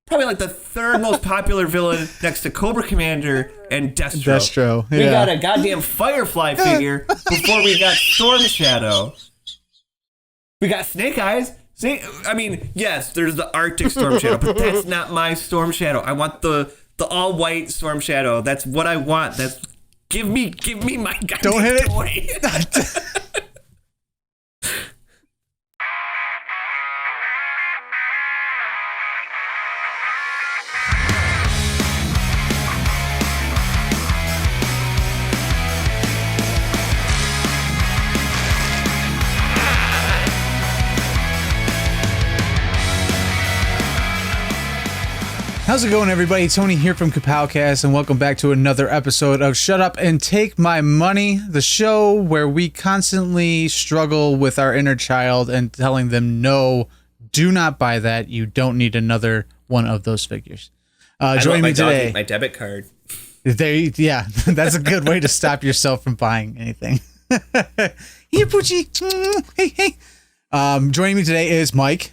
probably like the third most popular villain next to Cobra Commander and Destro. Yeah. We got a goddamn Firefly figure before we got Storm Shadow. We got Snake Eyes. Yes, there's the Arctic Storm Shadow, but that's not my Storm Shadow. I want the all-white Storm Shadow. That's what I want. Give me my goddamn Don't hit toy. it. How's it going, everybody? Tony here from Kapowcast, and welcome back to another episode of Shut Up and Take My Money, the show where we constantly struggle with our inner child and telling them, no, do not buy that. You don't need another one of those figures. Joining me today, my debit card. Yeah, that's a good way to stop yourself from buying anything. Here, Poochie. Hey. Joining me today is Mike.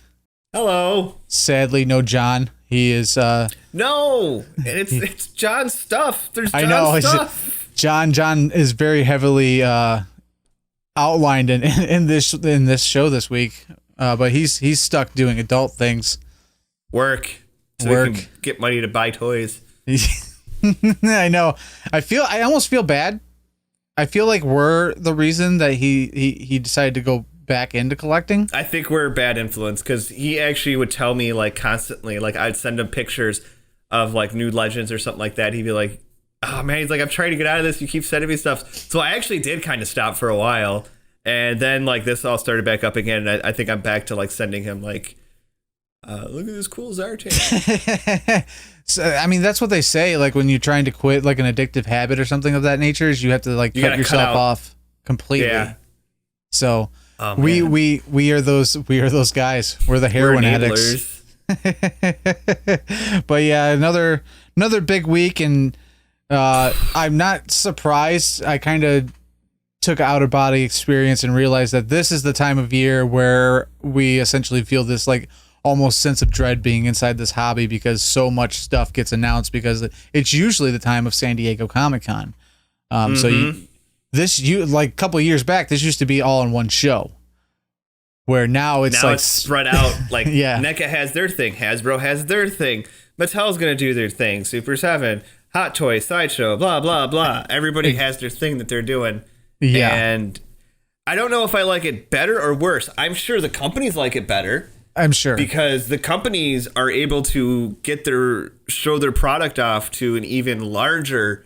Hello. Sadly, no John. He is no, it's John's stuff. There's John's stuff. John is very heavily outlined in this show this week. But he's stuck doing adult things. Work. So he can get money to buy toys. I know. I almost feel bad. I feel like we're the reason that he decided to go back into collecting. I think we're a bad influence because he actually would tell me like constantly, like I'd send him pictures of like new legends or something like that. He'd be like, oh man, he's like, I'm trying to get out of this. You keep sending me stuff. So I actually did kind of stop for a while. And then like this all started back up again. And I think I'm back to like sending him like, look at this cool Zartan. So, I mean, that's what they say. Like when you're trying to quit like an addictive habit or something of that nature is you have to like cut yourself off completely. Yeah. So we are those guys. We're the heroin addicts. But yeah, another big week, and I'm not surprised. I kind of took an out-of-body experience and realized that this is the time of year where we essentially feel this like almost sense of dread being inside this hobby because so much stuff gets announced because it's usually the time of San Diego Comic-Con. So like a couple of years back, this used to be all in one show. Where now it's spread out. Like yeah. NECA has their thing, Hasbro has their thing, Mattel's gonna do their thing, Super 7, Hot Toys, Sideshow, blah blah blah. Everybody has their thing that they're doing. Yeah. And I don't know if I like it better or worse. I'm sure the companies like it better. I'm sure. Because the companies are able to show their product off to an even larger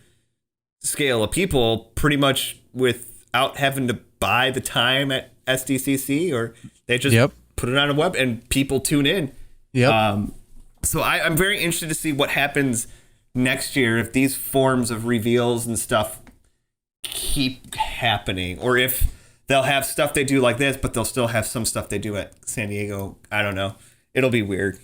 scale of people pretty much without having to buy the time at SDCC, or they just put it on a web and people tune in. So I'm very interested to see what happens next year if these forms of reveals and stuff keep happening, or if they'll have stuff they do like this, but they'll still have some stuff they do at San Diego. I don't know. It'll be weird.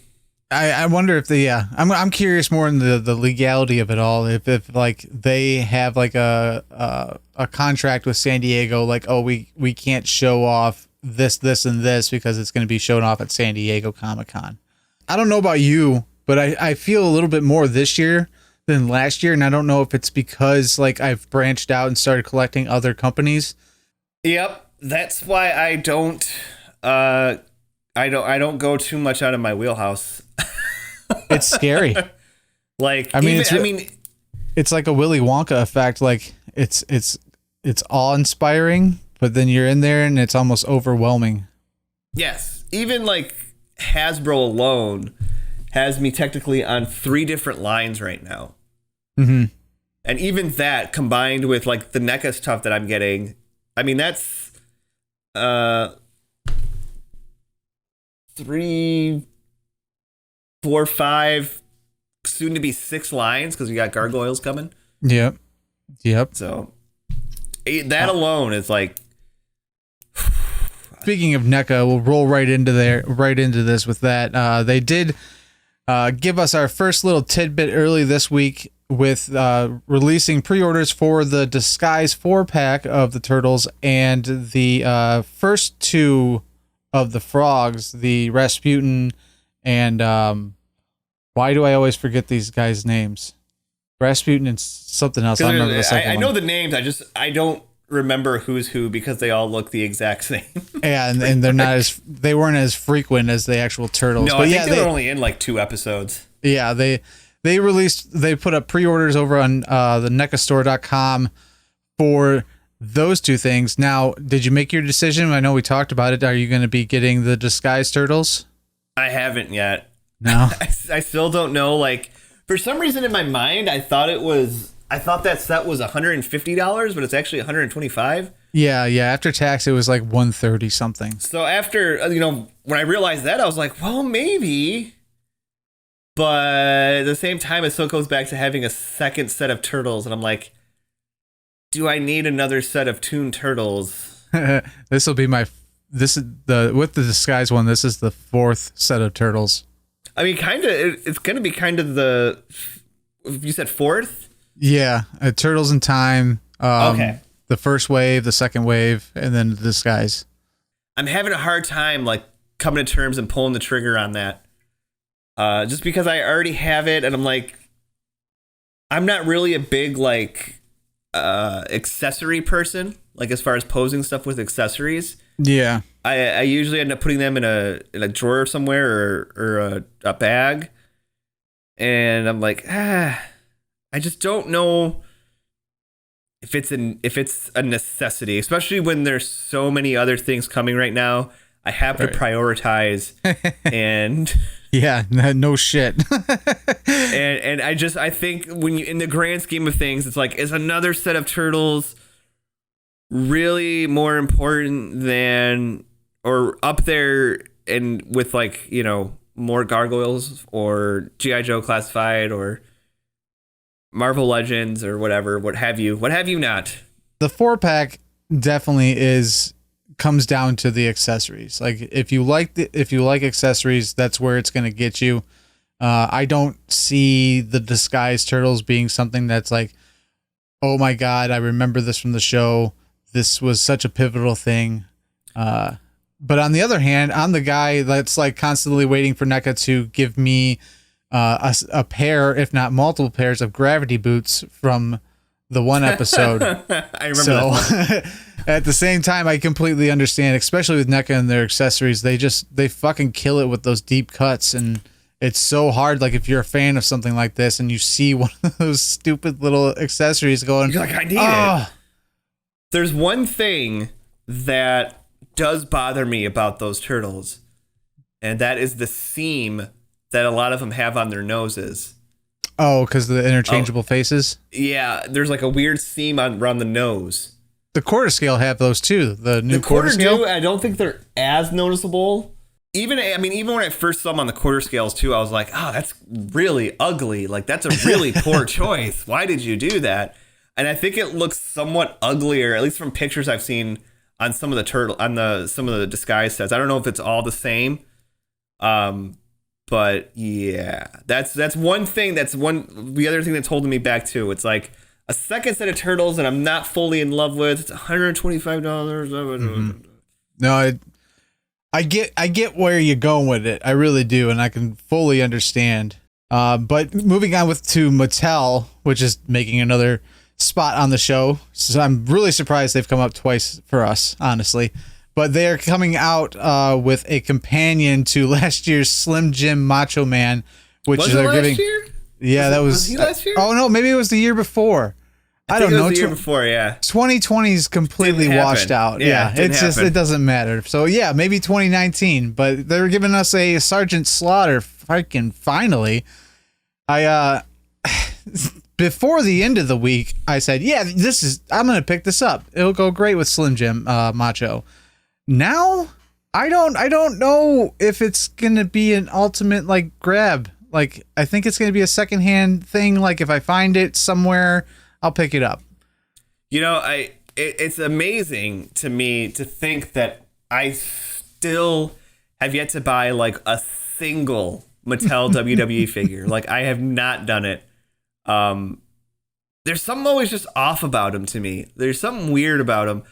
I wonder if I'm curious more in the legality of it all. If like they have like a contract with San Diego, like, oh, we can't show off this and this because it's going to be shown off at San Diego Comic-Con. I don't know about you, but I feel a little bit more this year than last year, and I don't know if it's because like I've branched out and started collecting other companies. Yep, that's why I don't go too much out of my wheelhouse. It's scary. Like, it's like a Willy Wonka effect. Like it's awe-inspiring, but then you're in there and it's almost overwhelming. Yes, even like Hasbro alone has me technically on 3 different lines right now. Mm-hmm. And even that combined with like the NECA stuff that I'm getting, I mean that's 3, 4, 5, soon to be 6 lines because we got gargoyles coming. Yep. So that alone is like. Speaking of NECA, we'll roll right into this with that. They did give us our first little tidbit early this week with releasing pre-orders for the Disguise 4-pack of the Turtles and the first 2 of the Frogs, the Rasputin and Why do I always forget these guys' names? Rasputin and something else. I remember the second I know the names. I don't remember who's who because they all look the exact same. Yeah, and they weren't as frequent as the actual turtles. No, but I think they were only in like 2 episodes. Yeah, they put up pre-orders over on the NECAstore.com for those 2 things. Now, did you make your decision? I know we talked about it. Are you going to be getting the disguised turtles? I haven't yet. No. I still don't know. Like, for some reason in my mind, I thought that set was $150, but it's actually $125. Yeah. After tax, it was like $130 something. So after, when I realized that, I was like, well, maybe. But at the same time, it still goes back to having a second set of turtles. And I'm like, do I need another set of Toon Turtles? With the disguise one, this is the 4th set of turtles. I mean, it's going to be kind of you said 4th? Yeah. Turtles in Time. Okay. The first wave, the second wave, and then the disguise. I'm having a hard time, like, coming to terms and pulling the trigger on that. Just because I already have it, and I'm like, I'm not really a big, like, accessory person, like, as far as posing stuff with accessories. Yeah. I usually end up putting them in a drawer somewhere or a bag. And I'm like, I just don't know if it's a necessity, especially when there's so many other things coming right now. I have to prioritize and yeah, no shit. and I think when you, in the grand scheme of things, it's like, is another set of turtles really more important than, or up there and with, like, more Gargoyles or G.I. Joe Classified or Marvel Legends or whatever, what have you not? The 4-pack definitely comes down to the accessories. Like, if you like accessories, that's where it's going to get you. I don't see the disguised turtles being something that's like, oh my God, I remember this from the show. This was such a pivotal thing. But on the other hand, I'm the guy that's like constantly waiting for NECA to give me a pair, if not multiple pairs of gravity boots from the one episode. I remember that. At the same time, I completely understand, especially with NECA and their accessories. They fucking kill it with those deep cuts, and it's so hard. Like, if you're a fan of something like this and you see one of those stupid little accessories going, you're like, I need it. There's one thing that does bother me about those turtles, and that is the seam that a lot of them have on their noses. Oh, because of the interchangeable faces? Yeah, there's like a weird seam around the nose. The quarter scale have those too. The new quarter scale? I don't think they're as noticeable. Even when I first saw them on the quarter scales too, I was like, oh, that's really ugly. Like, that's a really poor choice. Why did you do that? And I think it looks somewhat uglier, at least from pictures I've seen on some of the some of the disguise sets. I don't know if it's all the same. But yeah, that's one thing. The other thing that's holding me back too. It's like a second set of turtles that I'm not fully in love with. It's $125. Mm-hmm. No, I get where you're going with it. I really do, and I can fully understand. But moving on to Mattel, which is making another spot on the show. So I'm really surprised they've come up twice for us, honestly. But they are coming out with a companion to last year's Slim Jim Macho Man, which was they're it giving. Last year? Yeah, was he last year? Oh no, maybe it was the year before. I don't know. It was the year before, yeah. 2020 is completely washed out. Yeah, it doesn't matter. So yeah, maybe 2019. But they're giving us a Sergeant Slaughter. Freaking finally, before the end of the week, I said, yeah, I'm gonna pick this up. It'll go great with Slim Jim Macho. Now, I don't know if it's gonna be an ultimate like grab. Like, I think it's gonna be a secondhand thing. Like, if I find it somewhere, I'll pick it up. It's amazing to me to think that I still have yet to buy like a single Mattel WWE figure. Like, I have not done it. There's something always just off about him to me. There's something weird about him.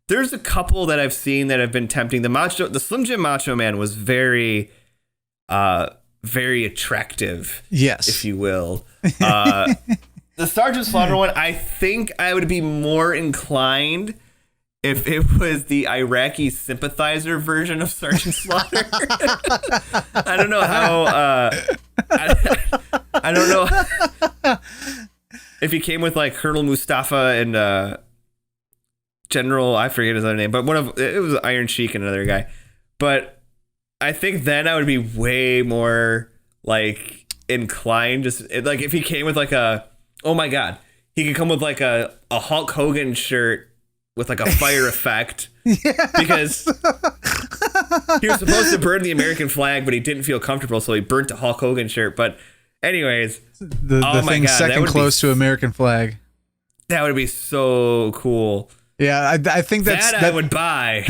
There's a couple that I've seen that have been tempting. The Slim Jim Macho Man was very very attractive. Yes. If you will. The Sergeant Slaughter one, I think I would be more inclined if it was the Iraqi sympathizer version of Sergeant Slaughter. I don't know how. I don't know if he came with like Colonel Mustafa and General, I forget his other name, but it was Iron Sheik and another guy. But I think then I would be way more like inclined, just like if he came with like oh my God, he could come with like a Hulk Hogan shirt with like a fire effect. Because he was supposed to burn the American flag, but he didn't feel comfortable, so he burnt the Hulk Hogan shirt. But anyways, the thing second close to American flag. That would be so cool. Yeah, I think that I would buy.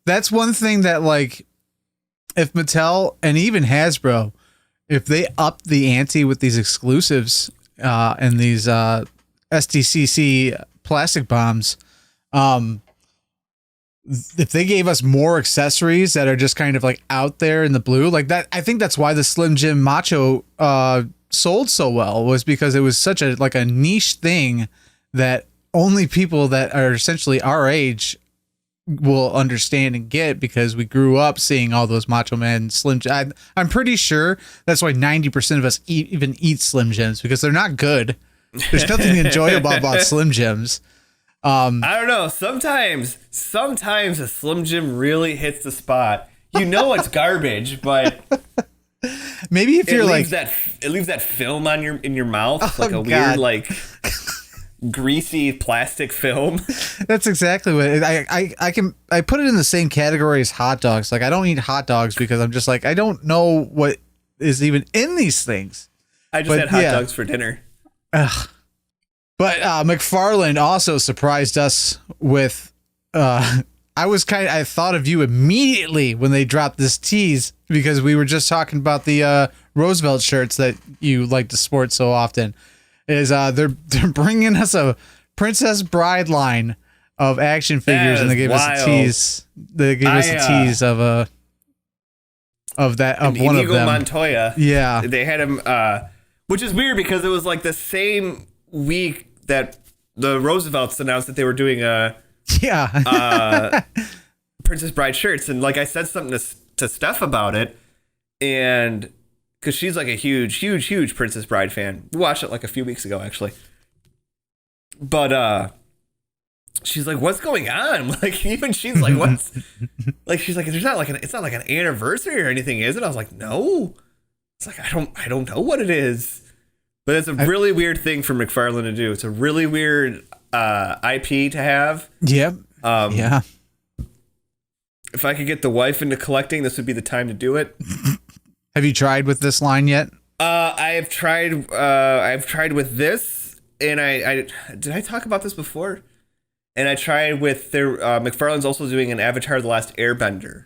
That's one thing that, like, if Mattel and even Hasbro, if they up the ante with these exclusives and these SDCC plastic bombs, if they gave us more accessories that are just kind of like out there in the blue like that, I think that's why the Slim Jim Macho sold so well, was because it was such a niche thing that only people that are essentially our age will understand and get, because we grew up seeing all those Macho Man Slim Jim. I'm pretty sure that's why 90% of us even eat Slim Jims, because they're not good. There's nothing enjoyable about Slim Jims. I don't know. Sometimes a Slim Jim really hits the spot. You know it's garbage, but maybe if you're like it leaves that film on in your mouth, like a God. weird like greasy plastic film. That's exactly what I put it in the same category as hot dogs. Like, I don't eat hot dogs because I'm just like, I don't know what is even in these things. I just had hot dogs for dinner. Ugh. But McFarland also surprised us with I thought of you immediately when they dropped this tease, because we were just talking about the Roosevelt shirts that you like to sport so often. They're bringing us a Princess Bride line of action figures, and they gave us a tease. They gave us a tease of one of them. Montoya. Yeah, they had him, which is weird because it was like the same week that the Roosevelts announced that they were doing Princess Bride shirts, and like I said something to Steph about it, and because she's like a huge Princess Bride fan. We watched it like a few weeks ago, actually. But she's like, "What's going on?" Like, even she's like, "What's?" Like, she's like, "It's not like an anniversary or anything, is it?" I was like, "No." It's like, I don't know what it is, but it's a really weird thing for McFarland to do. It's a really weird IP to have. Yep. Yeah. If I could get the wife into collecting, this would be the time to do it. Have you tried with this line yet? I've tried. I've tried with this, and I did I talk about this before? And I tried with their McFarland's also doing an Avatar: The Last Airbender.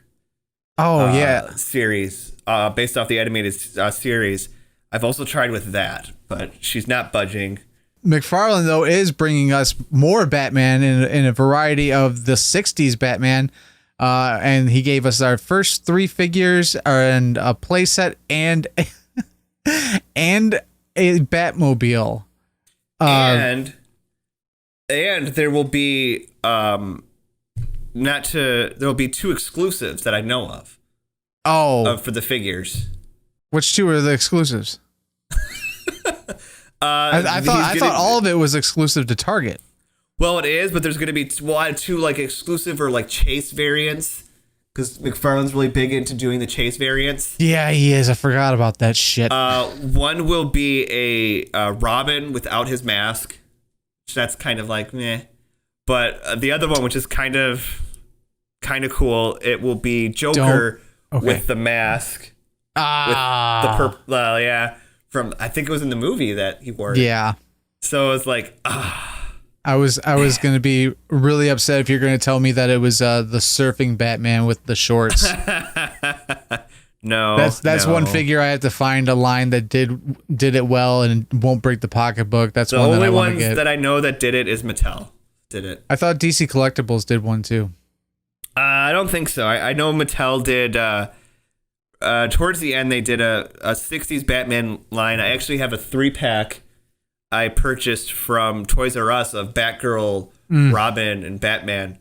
Oh yeah, series based off the animated series. I've also tried with that, but she's not budging. McFarland though is bringing us more Batman in a variety of the '60s Batman. And he gave us our first 3 figures and a playset and a Batmobile. And there will be there will be 2 exclusives that I know of. Oh, for the figures. Which 2 are the exclusives? I thought all of it was exclusive to Target. Well, it is, but there's going to be 2 like exclusive or like chase variants, because McFarland's really big into doing the chase variants. Yeah, he is. I forgot about that shit. One will be a Robin without his mask. That's kind of like meh. But the other one, which is kind of cool, it will be Joker with the mask. With the purple, yeah. From, I think it was in the movie that he wore it. Yeah. So it's like, I was going to be really upset if you're going to tell me that it was the surfing Batman with the shorts. No, that's one figure I have to find a line that did it well and won't break the pocketbook. That's the one that I want to get. The only ones that I know that did it is Mattel. Did it? I thought DC Collectibles did one too. I don't think so. I know Mattel did towards the end, they did a 60s Batman line. I actually have a 3-pack I purchased from Toys R Us of Batgirl, Robin, and Batman.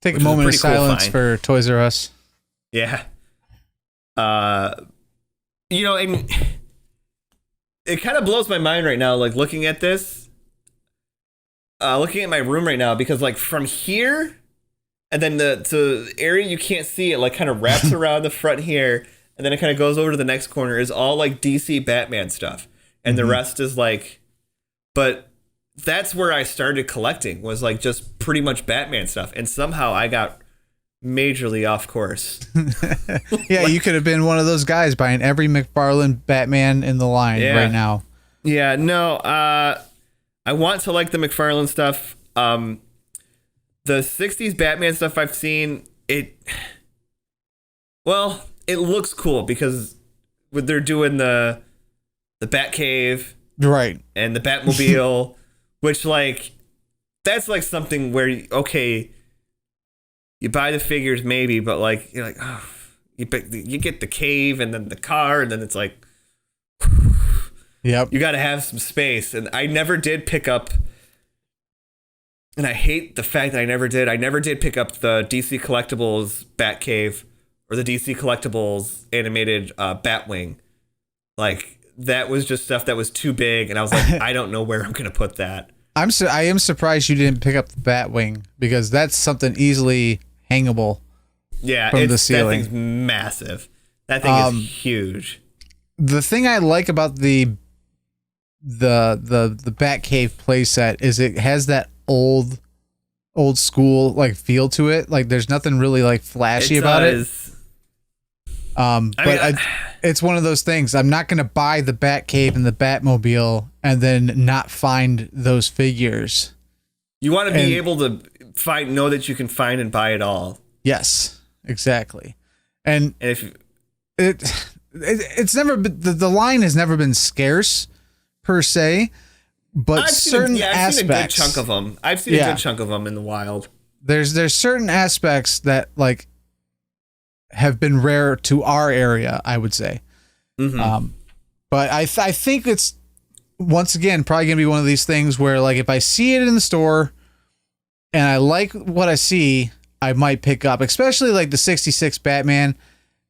Take a moment of silence for Toys R Us. Yeah. You know, and it kind of blows my mind right now, like looking at this, looking at my room right now, because like from here, and then the area you can't see, it like kind of wraps around the front here, and then it kind of goes over to the next corner, is all like DC Batman stuff, and the rest is like, but that's where I started collecting, was like just pretty much Batman stuff, and somehow I got majorly off course. Yeah, you could have been one of those guys buying every McFarland Batman in the line right now. Yeah, no, I want to like the McFarland stuff. The 60s Batman stuff I've seen, it looks cool because they're doing the Batcave, right, and the Batmobile, which like that's like something where you buy the figures maybe, but like you're like, oh, you get the cave and then the car, and then it's like, yep, you got to have some space. And I never did pick up, and I hate the fact that I never did pick up the DC Collectibles Batcave or the DC Collectibles animated Batwing. Like that was just stuff that was too big, and I was like, I don't know where I'm gonna put that. I am surprised you didn't pick up the Batwing, because that's something easily hangable. Yeah, from the ceiling. That thing's massive. That thing is huge. The thing I like about the Batcave playset is it has that old school like feel to it. Like there's nothing really like flashy about it. It's one of those things. I'm not going to buy the Batcave and the Batmobile and then not find those figures. You want to be able to know that you can find and buy it all. Yes, exactly. And if it's never been, the line has never been scarce per se, but I've seen a good chunk of them. I've seen a good chunk of them in the wild. There's certain aspects that like have been rare to our area, I would say. But I think it's, once again, probably gonna be one of these things where like if I see it in the store and I like what I see, I might pick up, especially like the 66 Batman.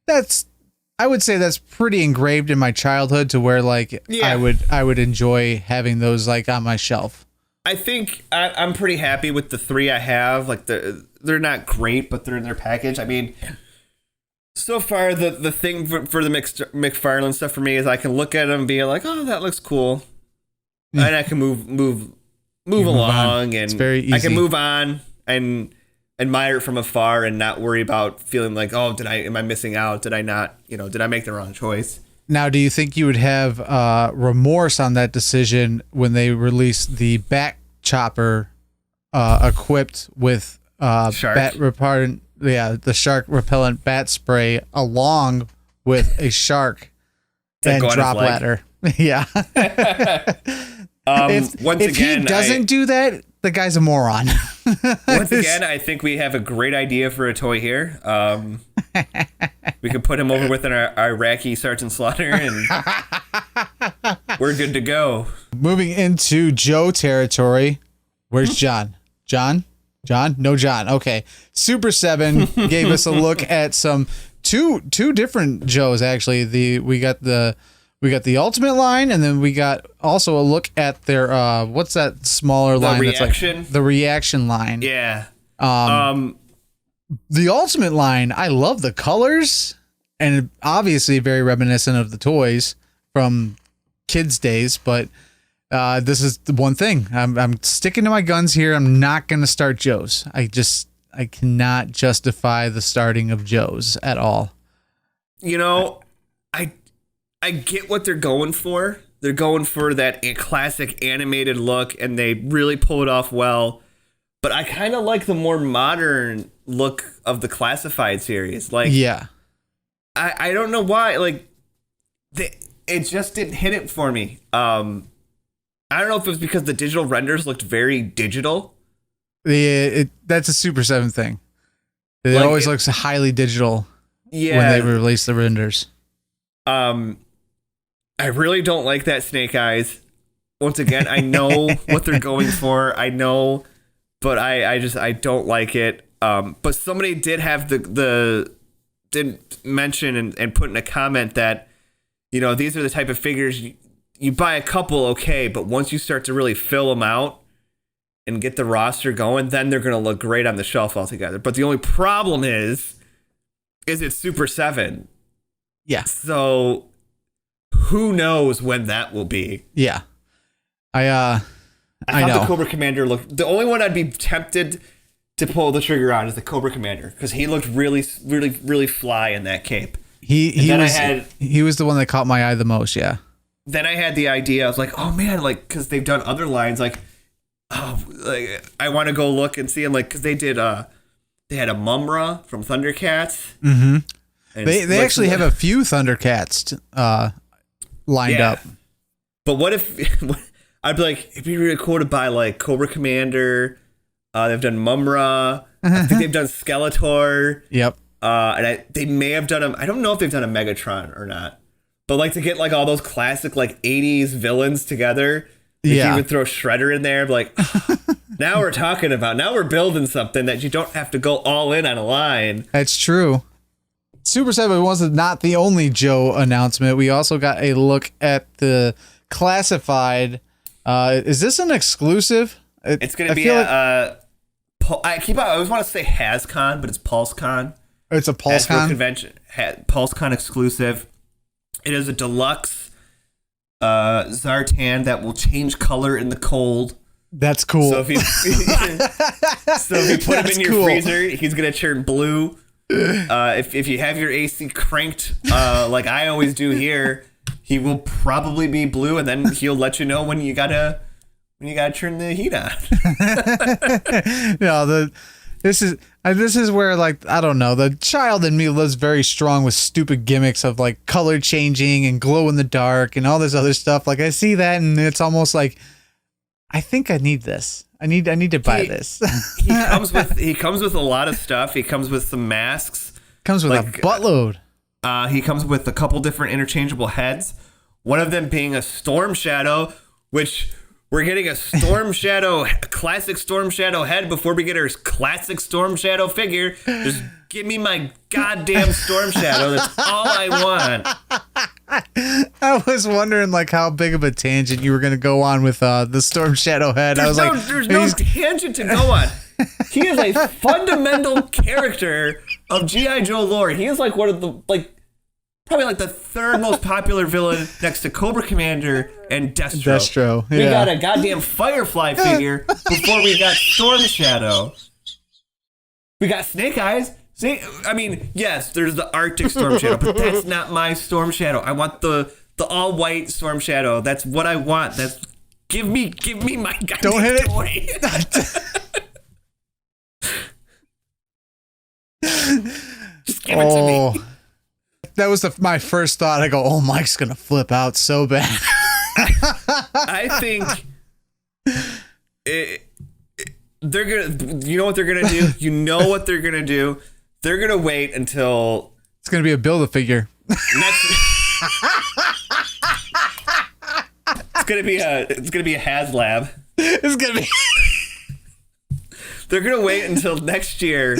I would say that's pretty engraved in my childhood to where like I would enjoy having those like on my shelf. I think I'm pretty happy with the 3 I have. Like they're not great, but they're in their package. I mean, so far the thing for the McFarland stuff for me is I can look at them and be like, oh, that looks cool, and I can move along, and it's very easy. I can move on and admire it from afar and not worry about feeling like, oh, am I missing out? Did I not, did I make the wrong choice? Now, do you think you would have remorse on that decision when they release the Bat Chopper equipped with bat repellent? Yeah, the shark repellent bat spray along with a shark and drop ladder. Yeah. If he doesn't do that, the guy's a moron. Once again, I think we have a great idea for a toy here. We could put him over with an Iraqi Sergeant Slaughter, and we're good to go. Moving into Joe territory. Where's John? John? No John. Okay. Super 7 gave us a look at some two different Joes actually. We got the Ultimate line, and then we got also a look at their what's that smaller line? Reaction? That's like the Reaction line. Yeah. The Ultimate line, I love the colors, and obviously very reminiscent of the toys from kids' days, but this is the one thing. I'm sticking to my guns here. I'm not going to start Joe's. I cannot justify the starting of Joe's at all. I get what they're going for. They're going for that classic animated look, and they really pull it off well. But I kind of like the more modern look of the Classified series. Like, yeah, I don't know why. Like, it just didn't hit it for me. I don't know if it was because the digital renders looked very digital. That's a Super 7 thing. It always looks highly digital when they release the renders. I really don't like that Snake Eyes. Once again, I know what they're going for. I know, but I don't like it. But somebody did have did mention and put in a comment that, these are the type of figures you buy a couple, okay, but once you start to really fill them out and get the roster going, then they're going to look great on the shelf altogether. But the only problem is it's Super 7. Yeah. So who knows when that will be? Yeah. I thought know. the Cobra Commander looked... The only one I'd be tempted to pull the trigger on is the Cobra Commander, because he looked really, really, really fly in that cape. He was the one that caught my eye the most, yeah. Then I had the idea, I was like, oh man, like, because they've done other lines, like, I want to go look and see them, like, because they had a Mumra from Thundercats. Mm-hmm. They actually have a few Thundercats lined up. But what if... I'd be like, it'd be really cool to buy, like, Cobra Commander. They've done Mumra. I think they've done Skeletor. Yep. And they may have done I don't know if they've done a Megatron or not. But, like, to get, like, all those classic, like, 80s villains together. You can even throw Shredder in there. Like, now we're building something that you don't have to go all in on a line. That's true. Super 7 was not the only Joe announcement. We also got a look at the classified. Is this an exclusive? It's going to be I always want to say HasCon, but it's PulseCon. It's a PulseCon Hasbro convention. PulseCon exclusive. It is a deluxe Zartan that will change color in the cold. That's cool. So if you put him in your freezer, he's going to turn blue. If you have your AC cranked like I always do here, he will probably be blue, and then he'll let you know when you gotta turn the heat on. This is where, like, I don't know, the child in me lives very strong with stupid gimmicks of, like, color changing and glow in the dark and all this other stuff. Like, I see that and it's almost like, I think I need this. I need to buy this. he comes with a lot of stuff. He comes with some masks. Comes with a buttload. He comes with a couple different interchangeable heads. One of them being a Storm Shadow, which we're getting a classic Storm Shadow head before we get our classic Storm Shadow figure. Just give me my goddamn Storm Shadow. That's all I want. I was wondering, like, how big of a tangent you were going to go on with the Storm Shadow head. There's no tangent to go on. He is a fundamental character of G.I. Joe lore. He is like one of the, like, probably like the third most popular villain next to Cobra Commander and Destro. Yeah. We got a goddamn Firefly figure before we got Storm Shadow. We got Snake Eyes. Yes, there's the Arctic Storm Shadow, but that's not my Storm Shadow. I want the all-white Storm Shadow. That's what I want. Give me my goddamn Don't hit toy. Just give it to me. That was my first thought. I go, oh, Mike's going to flip out so bad. I think they're going to, you know what they're going to do? You know what they're going to do? They're going to wait until... It's going to be a Build-A-Figure. It's going to be a Haslab. It's going to be... They're going to wait until next year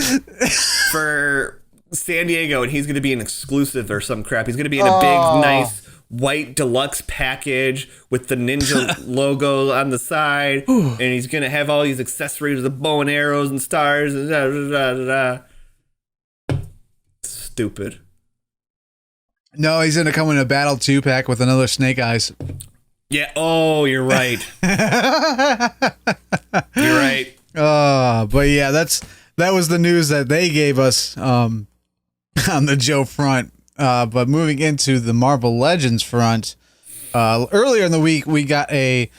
for San Diego, and he's going to be an exclusive or some crap. He's going to be in a big, nice, white deluxe package with the ninja logo on the side, and he's going to have all these accessories with the bow and arrows and stars. And Stupid. No, he's going to come in a Battle 2-pack with another Snake Eyes. Yeah, oh, you're right. You're right. But yeah, that was the news that they gave us on the Joe front. But moving into the Marvel Legends front, earlier in the week we got an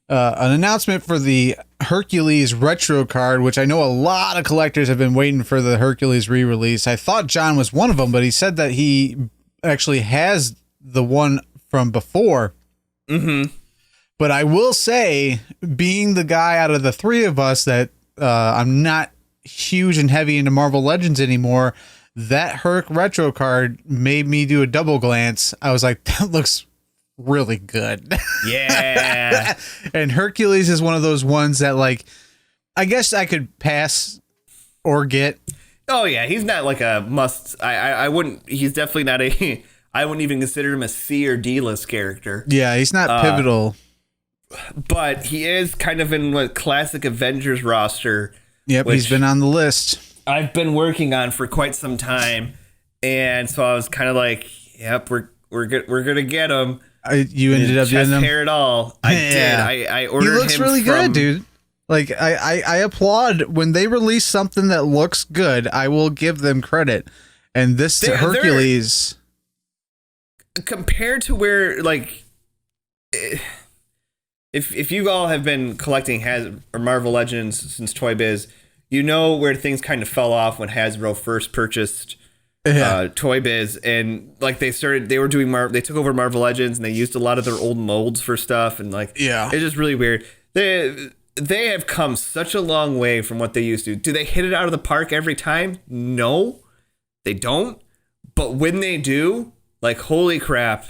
announcement for the Hercules retro card, which I know a lot of collectors have been waiting for the Hercules re-release. I thought John was one of them, but he said that he actually has the one from before. Mm-hmm. But I will say, being the guy out of the three of us that I'm not huge and heavy into Marvel Legends anymore, that Herc retro card made me do a double glance. I was like, that looks really good. Yeah. And Hercules is one of those ones that, like, I guess I could pass or get. Oh yeah, he's not like a must. I wouldn't. He's definitely not a. I wouldn't even consider him a C or D list character. Yeah, he's not pivotal. But he is kind of in what classic Avengers roster. Yep, he's been on the list. I've been working on for quite some time, and so I was kind of like, "Yep, we're gonna get him." You ended up getting him. Hair at all? I did. I ordered him. He looks really good, dude. Like I applaud when they release something that looks good. I will give them credit. And this Hercules, compared to where, like, if you all have been collecting or Marvel Legends since Toy Biz, you know where things kind of fell off when Hasbro first purchased Toy Biz, and like they were doing they took over Marvel Legends and they used a lot of their old molds for stuff, and like it's just really weird. They have come such a long way from what they used to. Do they hit it out of the park every time? No, they don't. But when they do, like, holy crap,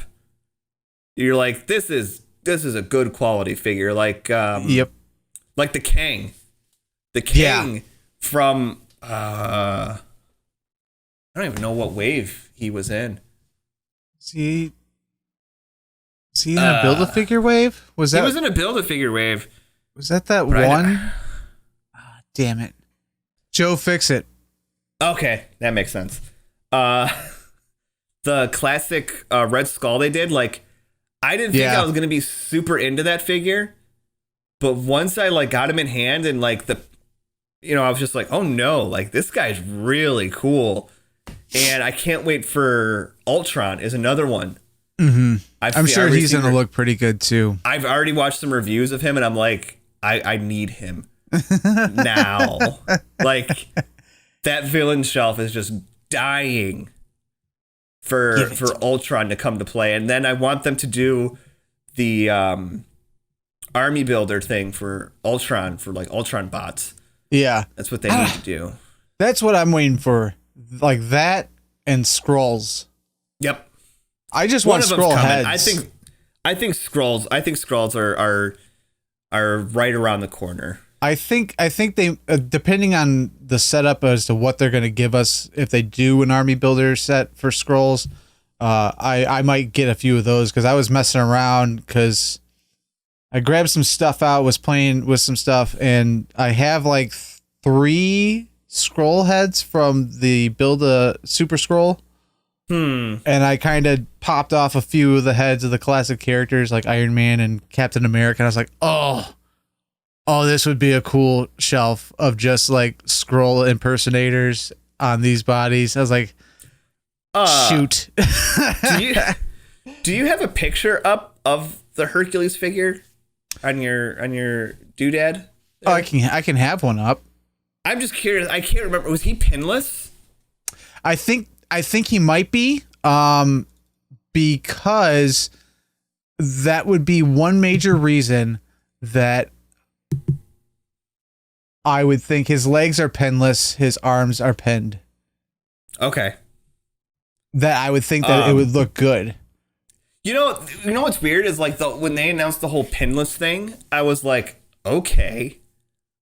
you're like, this is a good quality figure. Like, like the Kang from I don't even know what wave he was in. See in a Build-A-Figure wave? He was in a Build-A-Figure wave. Was that one? Damn it. Joe, fix it. Okay, that makes sense. The classic Red Skull they did, like, I didn't think I was going to be super into that figure, but once I, like, got him in hand and, like, I was just like, oh no, like, this guy's really cool. And I can't wait for Ultron is another one. Mm-hmm. I'm sure he's going to look pretty good too. I've already watched some reviews of him and I'm like, I need him now. Like, that villain shelf is just dying for Ultron to come to play. And then I want them to do the army builder thing for Ultron, for like Ultron bots. Yeah. That's what they need to do. That's what I'm waiting for. Like that and Skrulls. Yep. I just want Skrull heads. I think Skrulls are right around the corner. I think they depending on the setup as to what they're going to give us, if they do an army builder set for Skrulls, I might get a few of those, because I was messing around because I grabbed some stuff out, was playing with some stuff, and I have like 3 Skrull heads from the Build a Super Skrull. And I kind of popped off a few of the heads of the classic characters like Iron Man and Captain America. And I was like, oh, this would be a cool shelf of just like Skrull impersonators on these bodies. I was like, shoot. do you have a picture up of the Hercules figure on your doodad? Oh, I can have one up. I'm just curious. I can't remember. Was he pinless? I think he might be, because that would be one major reason that I would think his legs are pinless, his arms are pinned. Okay. That I would think that it would look good. You know what's weird is like when they announced the whole pinless thing, I was like, okay.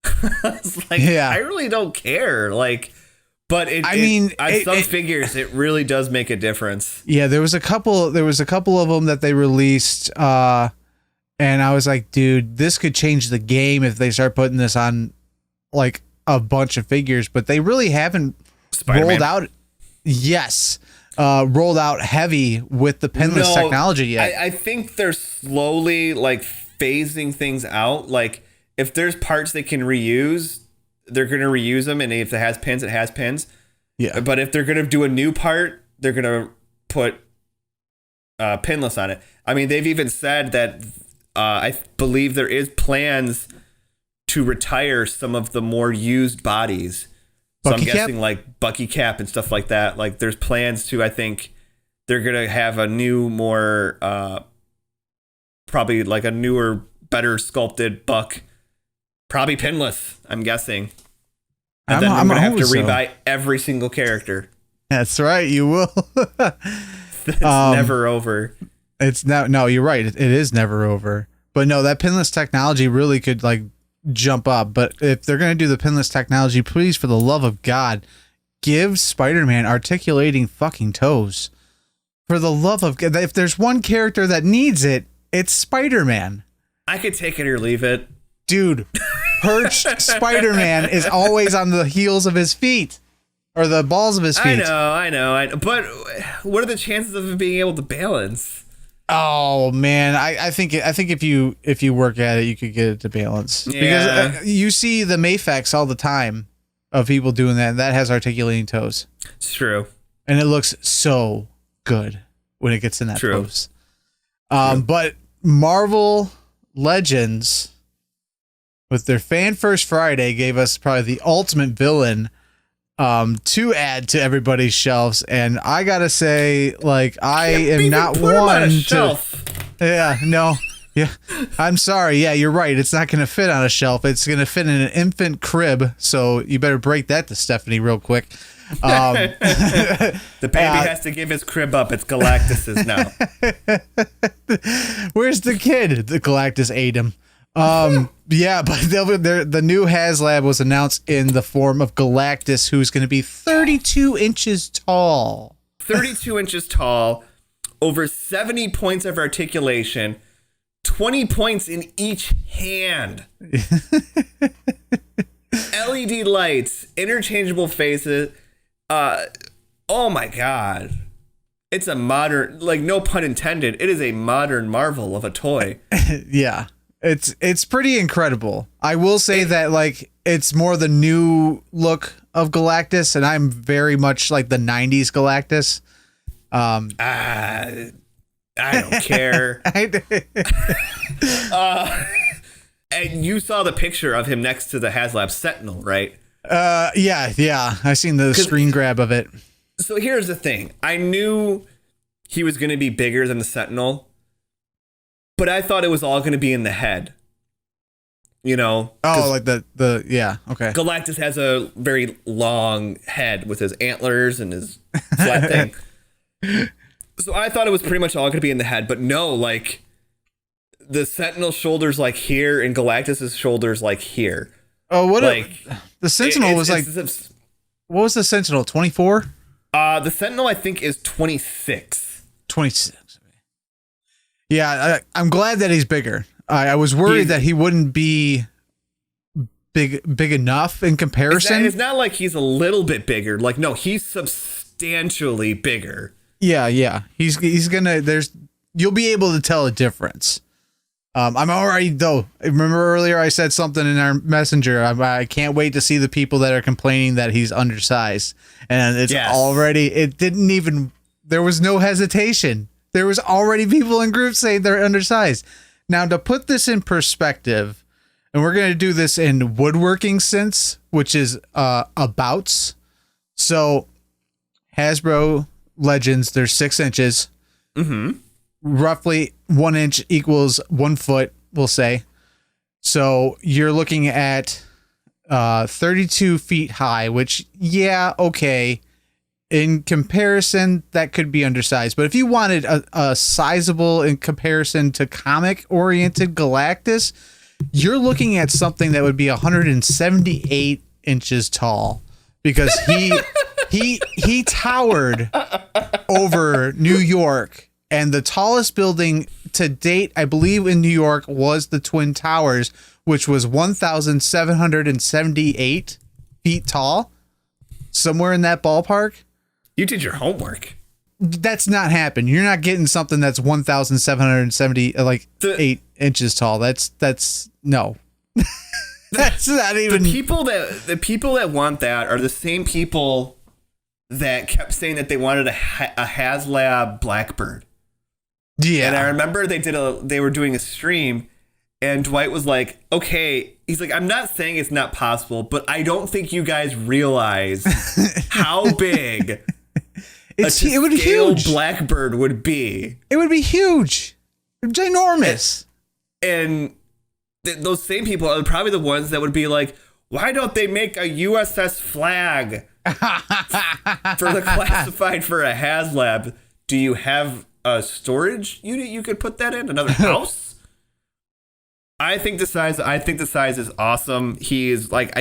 I was like, I really don't care. Like, but some figures, it really does make a difference. Yeah, there was a couple of them that they released, and I was like, dude, this could change the game if they start putting this on like a bunch of figures. But they really haven't rolled out. Yes, rolled out heavy with the pinless technology yet. I think they're slowly like phasing things out. Like, if there's parts they can reuse, they're going to reuse them. And if it has pins, it has pins. Yeah. But if they're going to do a new part, they're going to put pinless on it. I mean, they've even said that I believe there is plans to retire some of the more used bodies. So I'm guessing like Bucky Cap and stuff like that. Like, there's plans to, I think they're going to have a new, more, probably like a newer, better sculpted Buck. Probably pinless, I'm guessing. And then I'm going to have to rebuy every single character. That's right. You will. It's never over. It's now. No, you're right. It is never over. But no, that pinless technology really could like jump up. But if they're going to do the pinless technology, please, for the love of God, give Spider-Man articulating fucking toes. For the love of God, if there's one character that needs it, it's Spider-Man. I could take it or leave it. Dude, perched Spider-Man is always on the heels of his feet. Or the balls of his feet. I know. But what are the chances of him being able to balance? Oh man, I think if you work at it, you could get it to balance. Yeah. Because you see the Mafex all the time of people doing that. And that has articulating toes. It's true, and it looks so good when it gets in that pose. But Marvel Legends, with their Fan First Friday, gave us probably the ultimate villain to add to everybody's shelves, and I gotta say, like, I am not one to. Yeah, no, yeah, I'm sorry. Yeah, you're right. It's not gonna fit on a shelf. It's gonna fit in an infant crib. So you better break that to Stephanie real quick. The baby has to give his crib up. It's Galactus's now. Where's the kid? The Galactus ate him. Yeah, but the new Haslab was announced in the form of Galactus, who's going to be 32 inches tall. 32 inches tall, over 70 points of articulation, 20 points in each hand. LED lights, interchangeable faces. Oh my God. It's a modern, like, no pun intended, it is a modern marvel of a toy. Yeah. It's pretty incredible. I will say that, like, it's more the new look of Galactus, and I'm very much like the 90s Galactus. I don't care. And you saw the picture of him next to the Haslab Sentinel, right? Yeah. I seen the screen grab of it. So here's the thing. I knew he was going to be bigger than the Sentinel, but I thought it was all going to be in the head. You know? Oh, like the yeah, okay. Galactus has a very long head with his antlers and his flat thing. So I thought it was pretty much all going to be in the head, but no, like, the Sentinel's shoulders like here and Galactus's shoulders like here. Oh, what like the Sentinel was like. What was the Sentinel? 24? The Sentinel I think is 26. 26. Yeah, I'm glad that he's bigger. I was worried that he wouldn't be big enough in comparison. It's not like he's a little bit bigger. Like, no, he's substantially bigger. Yeah. He's gonna. You'll be able to tell a difference. I'm already though. Remember earlier I said something in our messenger. I can't wait to see the people that are complaining that he's undersized, and it's already. It didn't even. There was no hesitation. There was already people in groups saying they're undersized. Now, to put this in perspective, and we're going to do this in woodworking sense, which is abouts. So, Hasbro Legends, they're 6 inches. Mm-hmm. Roughly 1 inch equals 1 foot, we'll say. So, you're looking at 32 feet high, which, yeah, okay. In comparison, that could be undersized. But if you wanted a sizable in comparison to comic-oriented Galactus, you're looking at something that would be 178 inches tall, because he towered over New York, and the tallest building to date, I believe, in New York was the Twin Towers, which was 1,778 feet tall, somewhere in that ballpark. You did your homework. That's not happened. You're not getting something that's 1,770 8 inches tall. That's no. That's not even. The people that want that are the same people that kept saying that they wanted a Haslab Blackbird. Yeah. And I remember they were doing a stream, and Dwight was like, "Okay." He's like, "I'm not saying it's not possible, but I don't think you guys realize how big." It would be huge. Blackbird would be. It would be huge, ginormous. And those same people are probably the ones that would be like, "Why don't they make a USS Flag For the classified for a Haslab, do you have a storage unit you could put that in? Another house? I think the size is awesome. He is like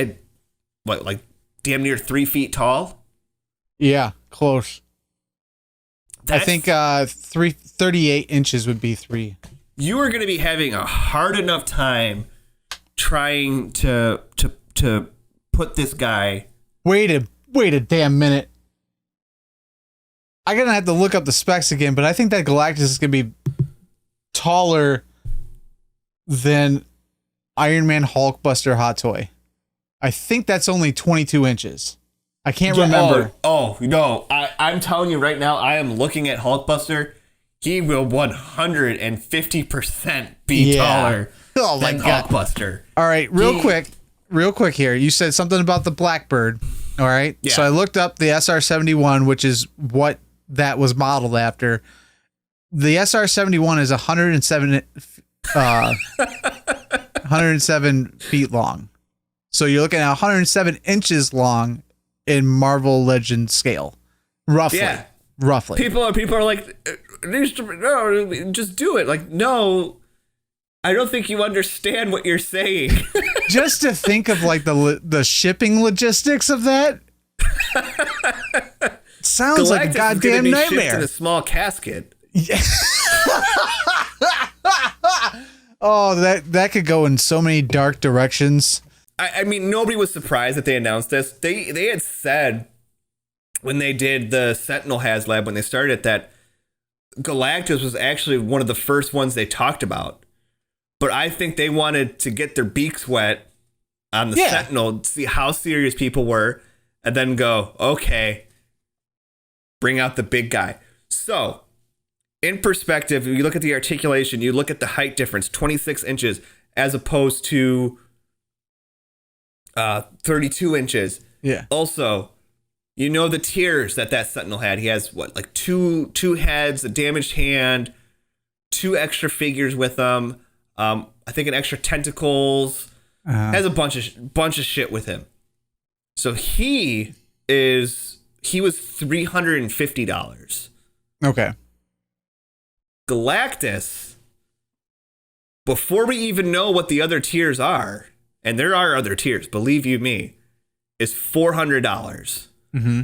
damn near 3 feet tall. Yeah, close. I think 38 inches would be 3. You are going to be having a hard enough time trying to put this guy. Wait a damn minute. I'm gonna have to look up the specs again, but I think that Galactus is gonna be taller than Iron Man Hulkbuster Hot Toy. I think that's only 22 inches. I can't remember. Oh no! I'm telling you right now. I am looking at Hulkbuster. He will 150% be taller than Hulkbuster. All right, real quick here. You said something about the Blackbird. All right. Yeah. So I looked up the SR-71, which is what that was modeled after. The SR-71 is 107 feet long. So you're looking at 107 inches long in Marvel Legends scale, roughly. Yeah. Roughly. People are like, no, just do it. Like, no, I don't think you understand what you're saying. Just to think of like the shipping logistics of that sounds like a goddamn nightmare. In a small casket. Yeah. Oh, that could go in so many dark directions. I mean, nobody was surprised that they announced this. They had said when they did the Sentinel Haslab, when they started it, that Galactus was actually one of the first ones they talked about. But I think they wanted to get their beaks wet on the Sentinel, see how serious people were, and then go, okay, bring out the big guy. So, in perspective, if you look at the articulation, you look at the height difference, 26 inches, as opposed to 32 inches. Yeah. Also, you know the tiers that Sentinel had. He has, like two heads, a damaged hand, 2 extra figures with him. I think an extra tentacles. Has a bunch of shit with him. So he was $350. Okay. Galactus, before we even know what the other tiers are, and there are other tiers, believe you me, is $400. Mm-hmm.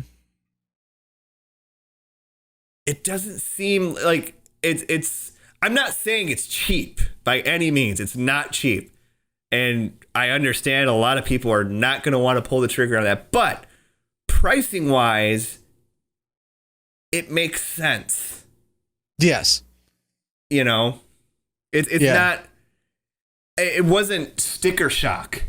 It doesn't seem like it's I'm not saying it's cheap by any means. It's not cheap. And I understand a lot of people are not going to want to pull the trigger on that. But pricing wise, it makes sense. Yes. You know, it's not, it wasn't sticker shock,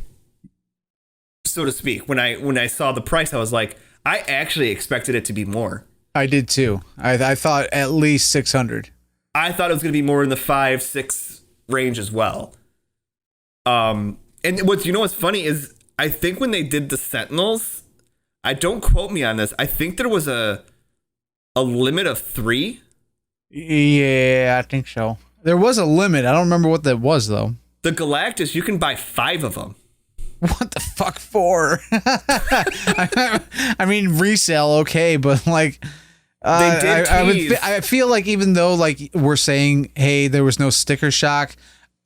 so to speak. When I saw the price, I was like, I actually expected it to be more. I did too. I thought at least 600. I thought it was going to be more in the 5-6 range as well. And what's funny is I think when they did the Sentinels, don't quote me on this, I think there was a limit of 3. Yeah, I think so. There was a limit. I don't remember what that was though. The Galactus, you can buy 5 of them. What the fuck for? I mean, resale, okay, but like, they did tease. I feel like even though like we're saying, hey, there was no sticker shock,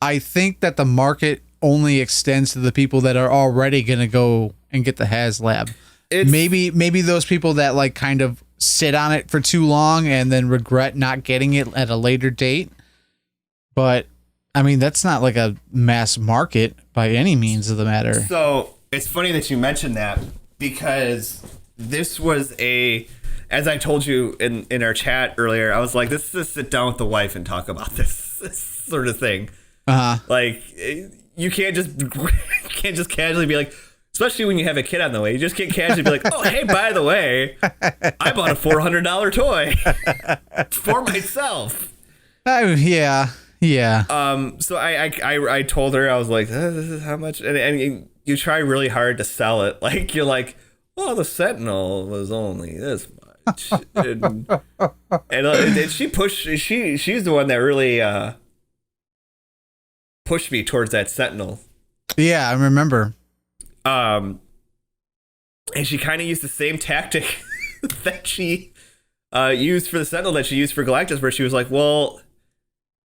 I think that the market only extends to the people that are already gonna go and get the Haslab. Maybe those people that like kind of sit on it for too long and then regret not getting it at a later date. But I mean, that's not like a mass market by any means of the matter. So it's funny that you mentioned that, because this was as I told you in our chat earlier, I was like, this is a sit down with the wife and talk about this sort of thing. Like, you can't just casually be like, especially when you have a kid on the way, you just can't casually be like, oh, hey, by the way, I bought a $400 toy for myself. Yeah. So I told her, I was like, this is how much, and you try really hard to sell it. Like, you're like, well, the Sentinel was only this much. and she's the one that really pushed me towards that Sentinel. Yeah, I remember. And she kind of used the same tactic that she used for the Sentinel that she used for Galactus, where she was like, well,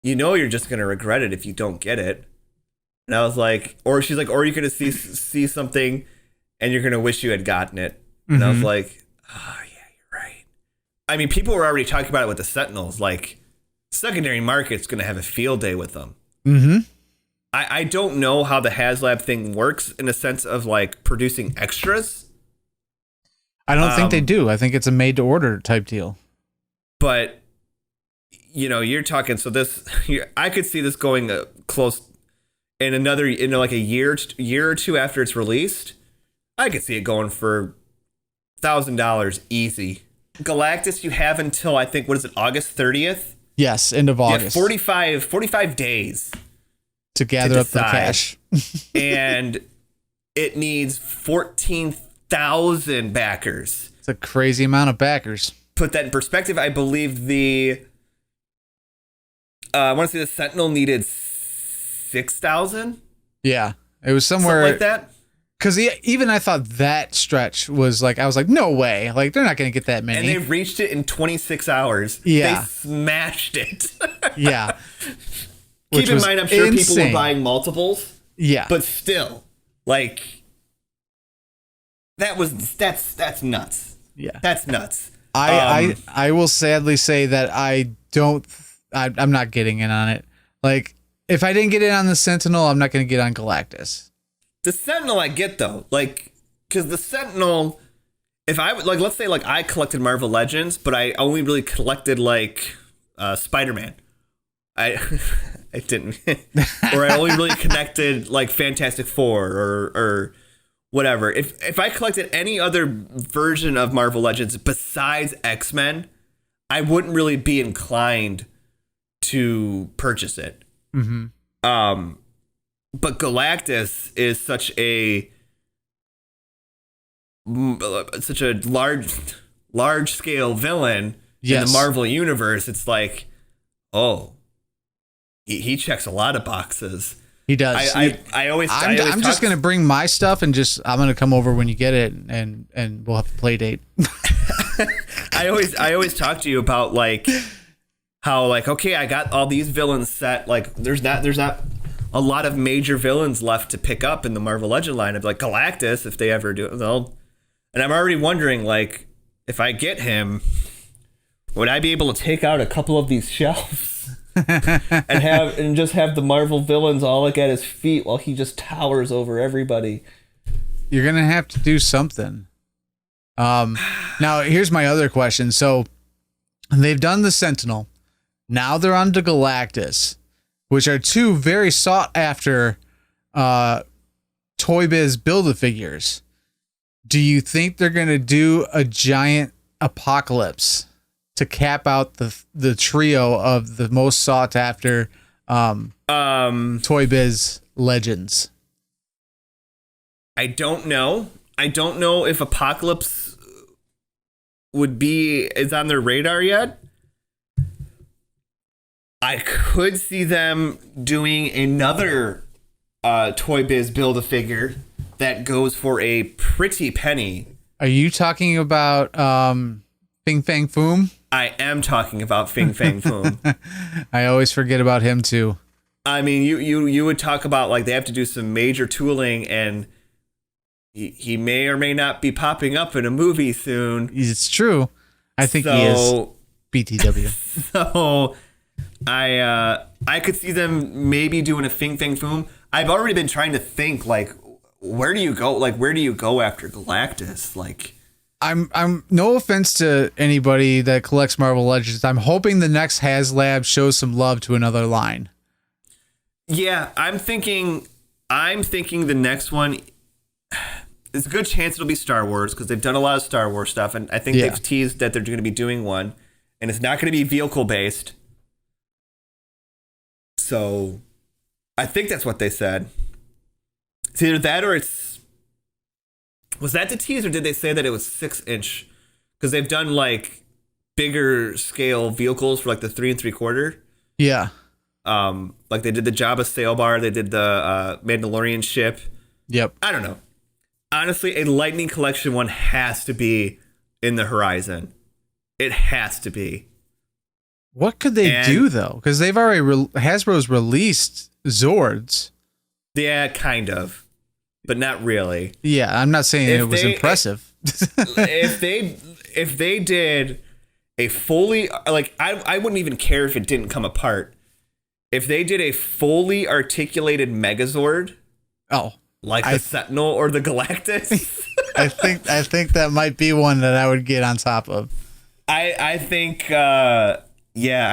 you're just going to regret it if you don't get it. And I was like, or she's like, or you're going to see something and you're going to wish you had gotten it. And I was like, oh, yeah, you're right. I mean, people were already talking about it with the Sentinels. Like, secondary market's going to have a field day with them. Mm-hmm. I don't know how the HasLab thing works in a sense of like producing extras. I don't think they do. I think it's a made to order type deal. But, you're talking, so I could see this going close in like a year or two after it's released. I could see it going for $1,000 easy. Galactus, you have until, I think, what is it, August 30th? Yes, end of August. Yeah, 45 days. To gather up the cash. And it needs 14,000 backers. It's a crazy amount of backers. Put that in perspective, I believe I want to say the Sentinel needed 6,000. Yeah, it was somewhere like that. Because even I thought that stretch was like, I was like, no way. Like, they're not going to get that many. And they reached it in 26 hours. Yeah. They smashed it. Yeah. Keep in mind, I'm sure people were buying multiples. Yeah. But still, like, that's nuts. Yeah. That's nuts. I will sadly say that I'm not getting in on it. Like, if I didn't get in on the Sentinel, I'm not going to get on Galactus. The Sentinel I get though, like, because the Sentinel, if I would like, let's say like I collected Marvel Legends, but I only really collected like Spider-Man. I didn't, or I only really connected like Fantastic Four or whatever. If I collected any other version of Marvel Legends besides X-Men, I wouldn't really be inclined to purchase it. Mm-hmm. But Galactus is such a large scale villain in the Marvel universe. It's like, oh, he checks a lot of boxes. He does. I'm just gonna bring my stuff and I'm gonna come over when you get it and we'll have a play date. I always talk to you about like how like, okay, I got all these villains set. Like there's not a lot of major villains left to pick up in the Marvel Legend line. Of like Galactus, if they ever do it, and I'm already wondering, like, if I get him, would I be able to take out a couple of these shelves and just have the Marvel villains all like at his feet while he just towers over everybody? You're gonna have to do something. Now here's my other question. So they've done the Sentinel. Now they're on to Galactus, which are two very sought after Toy Biz Build-A-Figures. Do you think they're going to do a giant apocalypse to cap out the trio of the most sought after Toy Biz legends? I don't know. I don't know if Apocalypse is on their radar yet. I could see them doing another Toy Biz Build-A-Figure that goes for a pretty penny. Are you talking about Fing Fang Foom? I am talking about Fing Fang Foom. I always forget about him too. I mean, you would talk about like they have to do some major tooling, and he may or may not be popping up in a movie soon. It's true. I think he is. BTW. So I could see them maybe doing a Fing Fang Foom. I've already been trying to think like, where do you go? Like, where do you go after Galactus? Like, I'm no offense to anybody that collects Marvel Legends. I'm hoping the next HasLab shows some love to another line. Yeah, I'm thinking the next one. There's a good chance it'll be Star Wars because they've done a lot of Star Wars stuff, and I think they've teased that they're going to be doing one, and it's not going to be vehicle based. So, I think that's what they said. It's either that or was that the tease, or did they say that it was 6-inch? Because they've done like bigger scale vehicles for like the 3 3/4. Yeah. Like they did the Jabba sail bar, they did the Mandalorian ship. Yep. I don't know. honestly, a Lightning Collection one has to be in the horizon. It has to be. What could they do though? Because they've already Hasbro's released Zords. Yeah, kind of, but not really. Yeah, I'm not saying it was impressive. if they did a fully, like, I wouldn't even care if it didn't come apart. If they did a fully articulated Megazord, like the Sentinel or the Galactus, I think that might be one that I would get on top of. I think I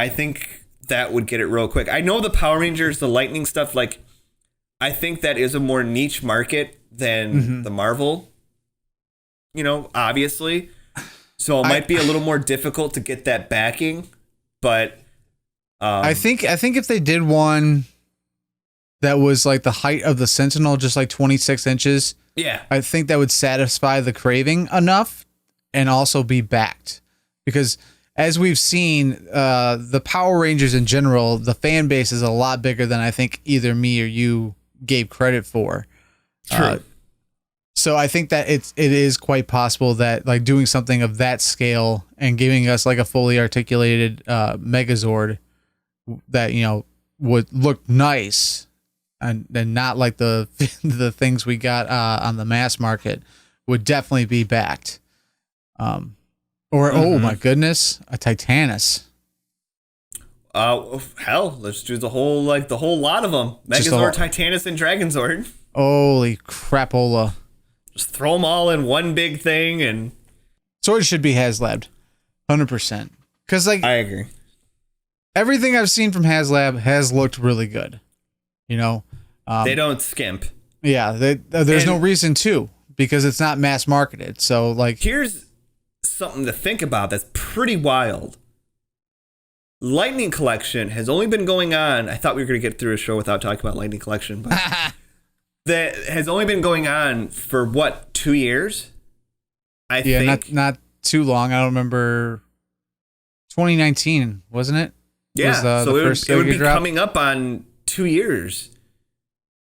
think that would get it real quick. I know the Power Rangers, the Lightning stuff, like, I think that is a more niche market than the Marvel, obviously. So it might be a little more difficult to get that backing, but I think if they did one that was like the height of the Sentinel, just like 26 inches, I think that would satisfy the craving enough and also be backed. Because as we've seen, the Power Rangers in general, the fan base is a lot bigger than I think either me or you gave credit for. True. So I think that it is quite possible that like doing something of that scale and giving us like a fully articulated Megazord that would look nice and not like the things we got on the mass market would definitely be backed. Oh my goodness, a Titanus. Hell, let's do the whole lot of them. Megazord, Titanus, and Dragonzord. Holy crapola. Just throw them all in one big thing, and Sword should be Haslab, 100%. Because like I agree, everything I've seen from Haslab has looked really good. They don't skimp. Yeah, there's no reason to, because it's not mass marketed. So like, here's something to think about that's pretty wild. Lightning Collection has only been going on. I thought we were going to get through a show without talking about Lightning Collection, but. That has only been going on for what, 2 years? I think. not too long. I don't remember. 2019, wasn't it? Yeah, so it would be coming up on 2 years.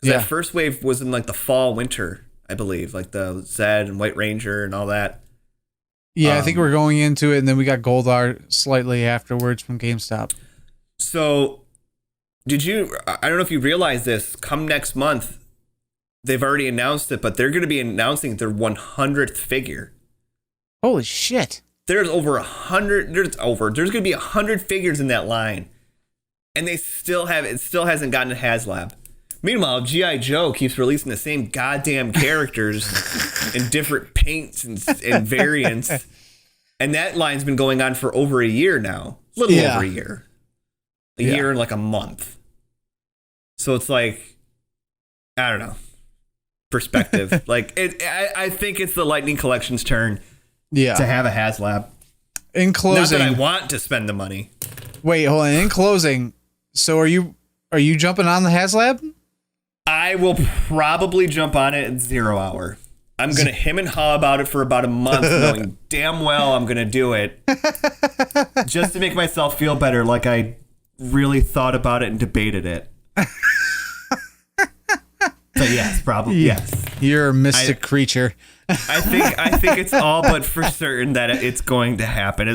That first wave was in like the fall, winter, I believe, like the Zed and White Ranger and all that. Yeah, I think we're going into it, and then we got Goldar slightly afterwards from GameStop. So, I don't know if you realize this, come next month, they've already announced it, but they're going to be announcing their 100th figure. Holy shit. There's over 100, there's going to be 100 figures in that line. And it still hasn't gotten to HasLab. Meanwhile, G.I. Joe keeps releasing the same goddamn characters in different paints and variants. And that line's been going on for over a year now. A little over a year. A year and like a month. So it's like, I don't know. Perspective. I think it's the Lightning Collection's turn to have a HasLab. In closing, not that I want to spend the money. Wait, hold on. In closing, so are you jumping on the HasLab? I will probably jump on it at 0 hour. I'm going to him and haw about it for about a month, knowing damn well I'm going to do it. Just to make myself feel better, like I really thought about it and debated it. But yes, probably yes. You're a mystic creature. I think it's all but for certain that it's going to happen.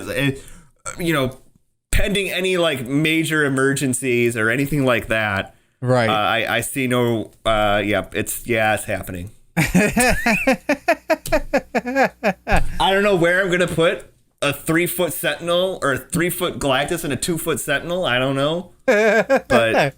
Pending any like major emergencies or anything like that. Right. I see no. It's happening. I don't know where I'm gonna put a 3-foot Sentinel or a 3-foot Galactus and a 2-foot Sentinel. I don't know, but.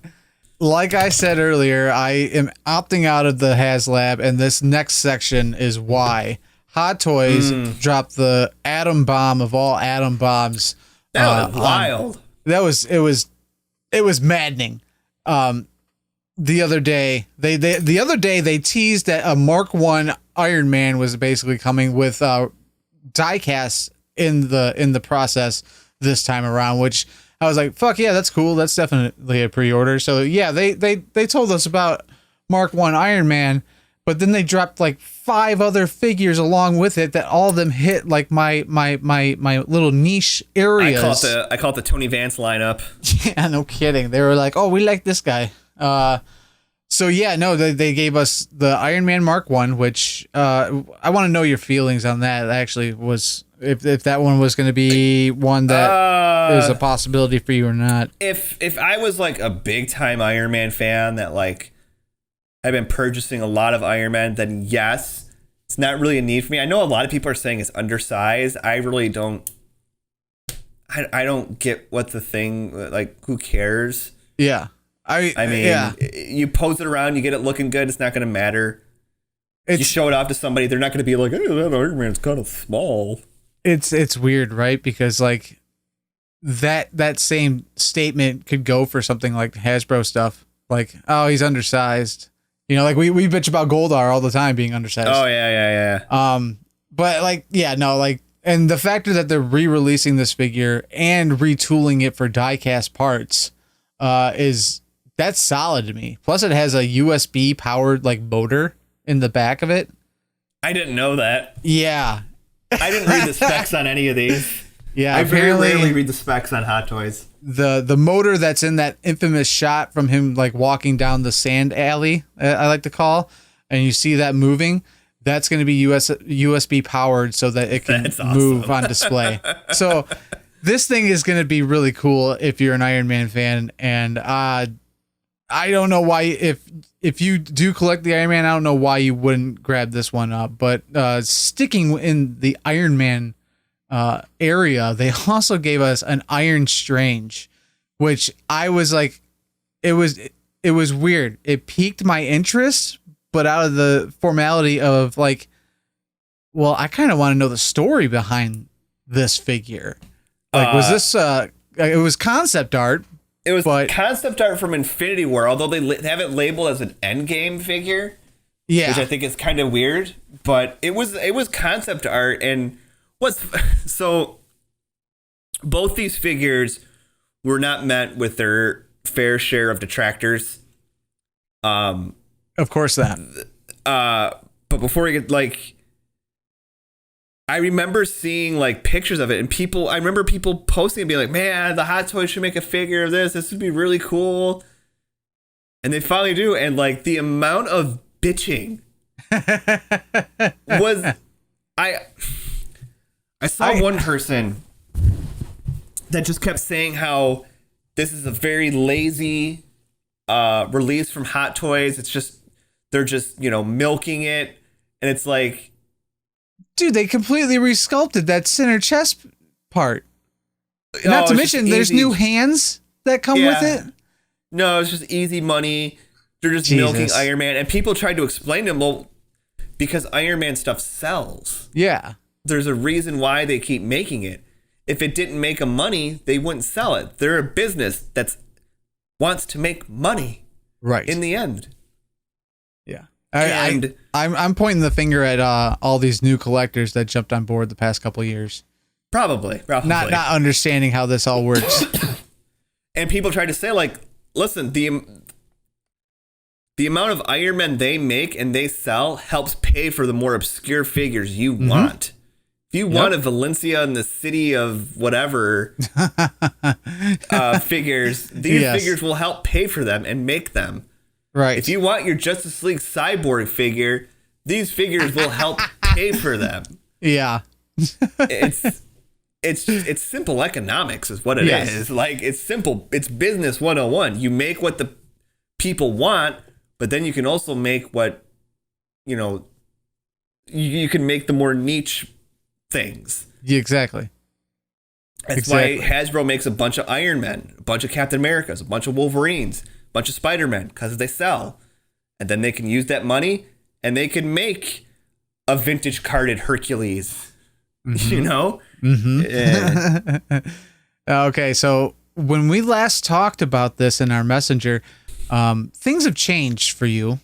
Like I said earlier, I am opting out of the HasLab, and this next section is why. Hot Toys dropped the atom bomb of all atom bombs. That was wild. It was maddening. The other day they teased that a Mark I Iron Man was basically coming with diecast in the process this time around, which I was like, fuck yeah, that's cool. That's definitely a pre-order. So yeah, they told us about Mark I Iron Man, but then they dropped like 5 other figures along with it that all of them hit like my little niche areas. I call it the Tony Vance lineup. Yeah, no kidding. They were like, oh, we like this guy. So yeah, no, they gave us the Iron Man Mark 1, which I want to know your feelings on that. Actually, was if that one was going to be one that is a possibility for you or not. If I was like a big time Iron Man fan that like I've been purchasing a lot of Iron Man, then yes, it's not really a need for me. I know a lot of people are saying it's undersized. I really don't. I don't get what the thing, like, who cares? Yeah. I mean, you pose it around, you get it looking good, it's not going to matter. You show it off to somebody, they're not going to be like, hey, that Iron Man's kind of small. It's weird, right? Because like that same statement could go for something like Hasbro stuff. Like, oh, he's undersized. You know, like we bitch about Goldar all the time being undersized. Oh, yeah. But like, yeah, no, like, and the factor that they're re-releasing this figure and retooling it for die-cast parts that's solid to me. Plus, it has a USB powered like motor in the back of it. I didn't know that. Yeah. I didn't read the specs on any of these. Yeah, I very rarely read the specs on Hot Toys. The motor that's in that infamous shot from him like walking down the sand alley, I like to call, and you see that moving, that's going to be USB powered so that it can move on display. So this thing is going to be really cool if you're an Iron Man fan, and I don't know why, if you do collect the Iron Man, I don't know why you wouldn't grab this one up. But sticking in the Iron Man area, they also gave us an Iron Strange, which I was like, it was weird. It piqued my interest, but out of the formality of like, well, I kind of want to know the story behind this figure. Like, was this it was concept art. It was concept art from Infinity War, although they have it labeled as an Endgame figure. Yeah, which I think is kind of weird. But it was concept art, and so both these figures were not met with their fair share of detractors. Of course that. But before we get like, I remember seeing like pictures of it, and I remember people posting and being like, man, the Hot Toys should make a figure of this. This would be really cool. And they finally do. And like the amount of bitching was, I saw one person that just kept saying how this is a very lazy release from Hot Toys. It's just, they're just, milking it. And it's like, dude, they completely resculpted that center chest part. Not to mention, there's new hands that come with it. No, it's just easy money. They're just milking Iron Man. And people tried to explain to them, well, because Iron Man stuff sells. Yeah. There's a reason why they keep making it. If it didn't make them money, they wouldn't sell it. They're a business that wants to make money. Right. In the end. Yeah. I'm pointing the finger at all these new collectors that jumped on board the past couple of years. Probably. Not understanding how this all works. And people try to say, like, listen, the amount of Iron Man they make and they sell helps pay for the more obscure figures you want. If you want a Valencia in the city of whatever figures, these figures will help pay for them and make them. Right. If you want your Justice League Cyborg figure, these figures will help pay for them. Yeah. It's simple economics is what it is. Like, it's simple. It's business 101. You make what the people want, but then you can also make what, you can make the more niche things. Yeah, exactly. That's why Hasbro makes a bunch of Iron Men, a bunch of Captain Americas, a bunch of Wolverines, bunch of Spider-Men, because they sell. And then they can use that money and they can make a vintage carded Hercules. Okay, so when we last talked about this in our messenger, things have changed for you.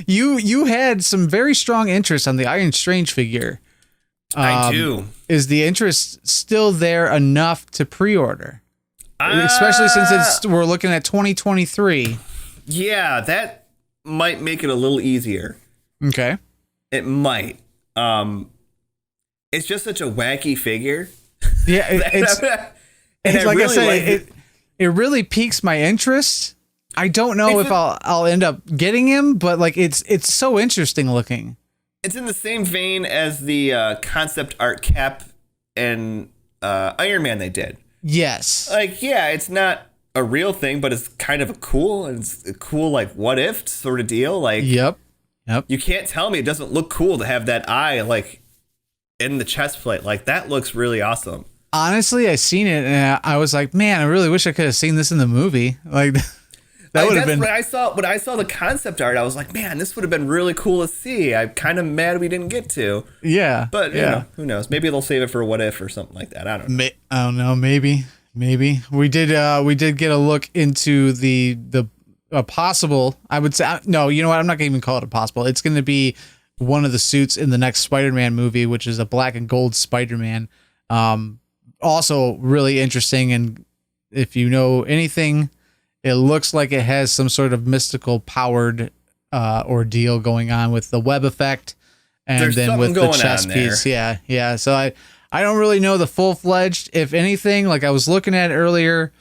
You had some very strong interest on the Iron Strange figure. I do. Is the interest still there enough to pre-order? Especially since we're looking at 2023. Yeah, that might make it a little easier. Okay. It might. It's just such a wacky figure. Yeah, it's like I said, it really piques my interest. I don't know if I'll end up getting him, but like it's so interesting looking. It's in the same vein as the concept art Cap and Iron Man they did. Yes. Like, yeah, it's not a real thing, but it's kind of it's a cool like what if sort of deal. Like, yep. You can't tell me it doesn't look cool to have that eye like in the chest plate. Like, that looks really awesome. Honestly, I seen it and I was like, man, I really wish I could have seen this in the movie. Like, that would have been. When I saw the concept art, I was like, man, this would have been really cool to see. I'm kind of mad we didn't get to. Yeah, but you know, who knows? Maybe they'll save it for what if or something like that. I don't know. I don't know. Maybe we did get a look into the possible. I would say no. You know what? I'm not gonna even call it a possible. It's going to be one of the suits in the next Spider-Man movie, which is a black and gold Spider-Man. Also really interesting, and if you know anything, it looks like it has some sort of mystical powered ordeal going on with the web effect, and There's then with the chest piece. Yeah. So I don't really know the full-fledged. If anything, like I was looking at earlier,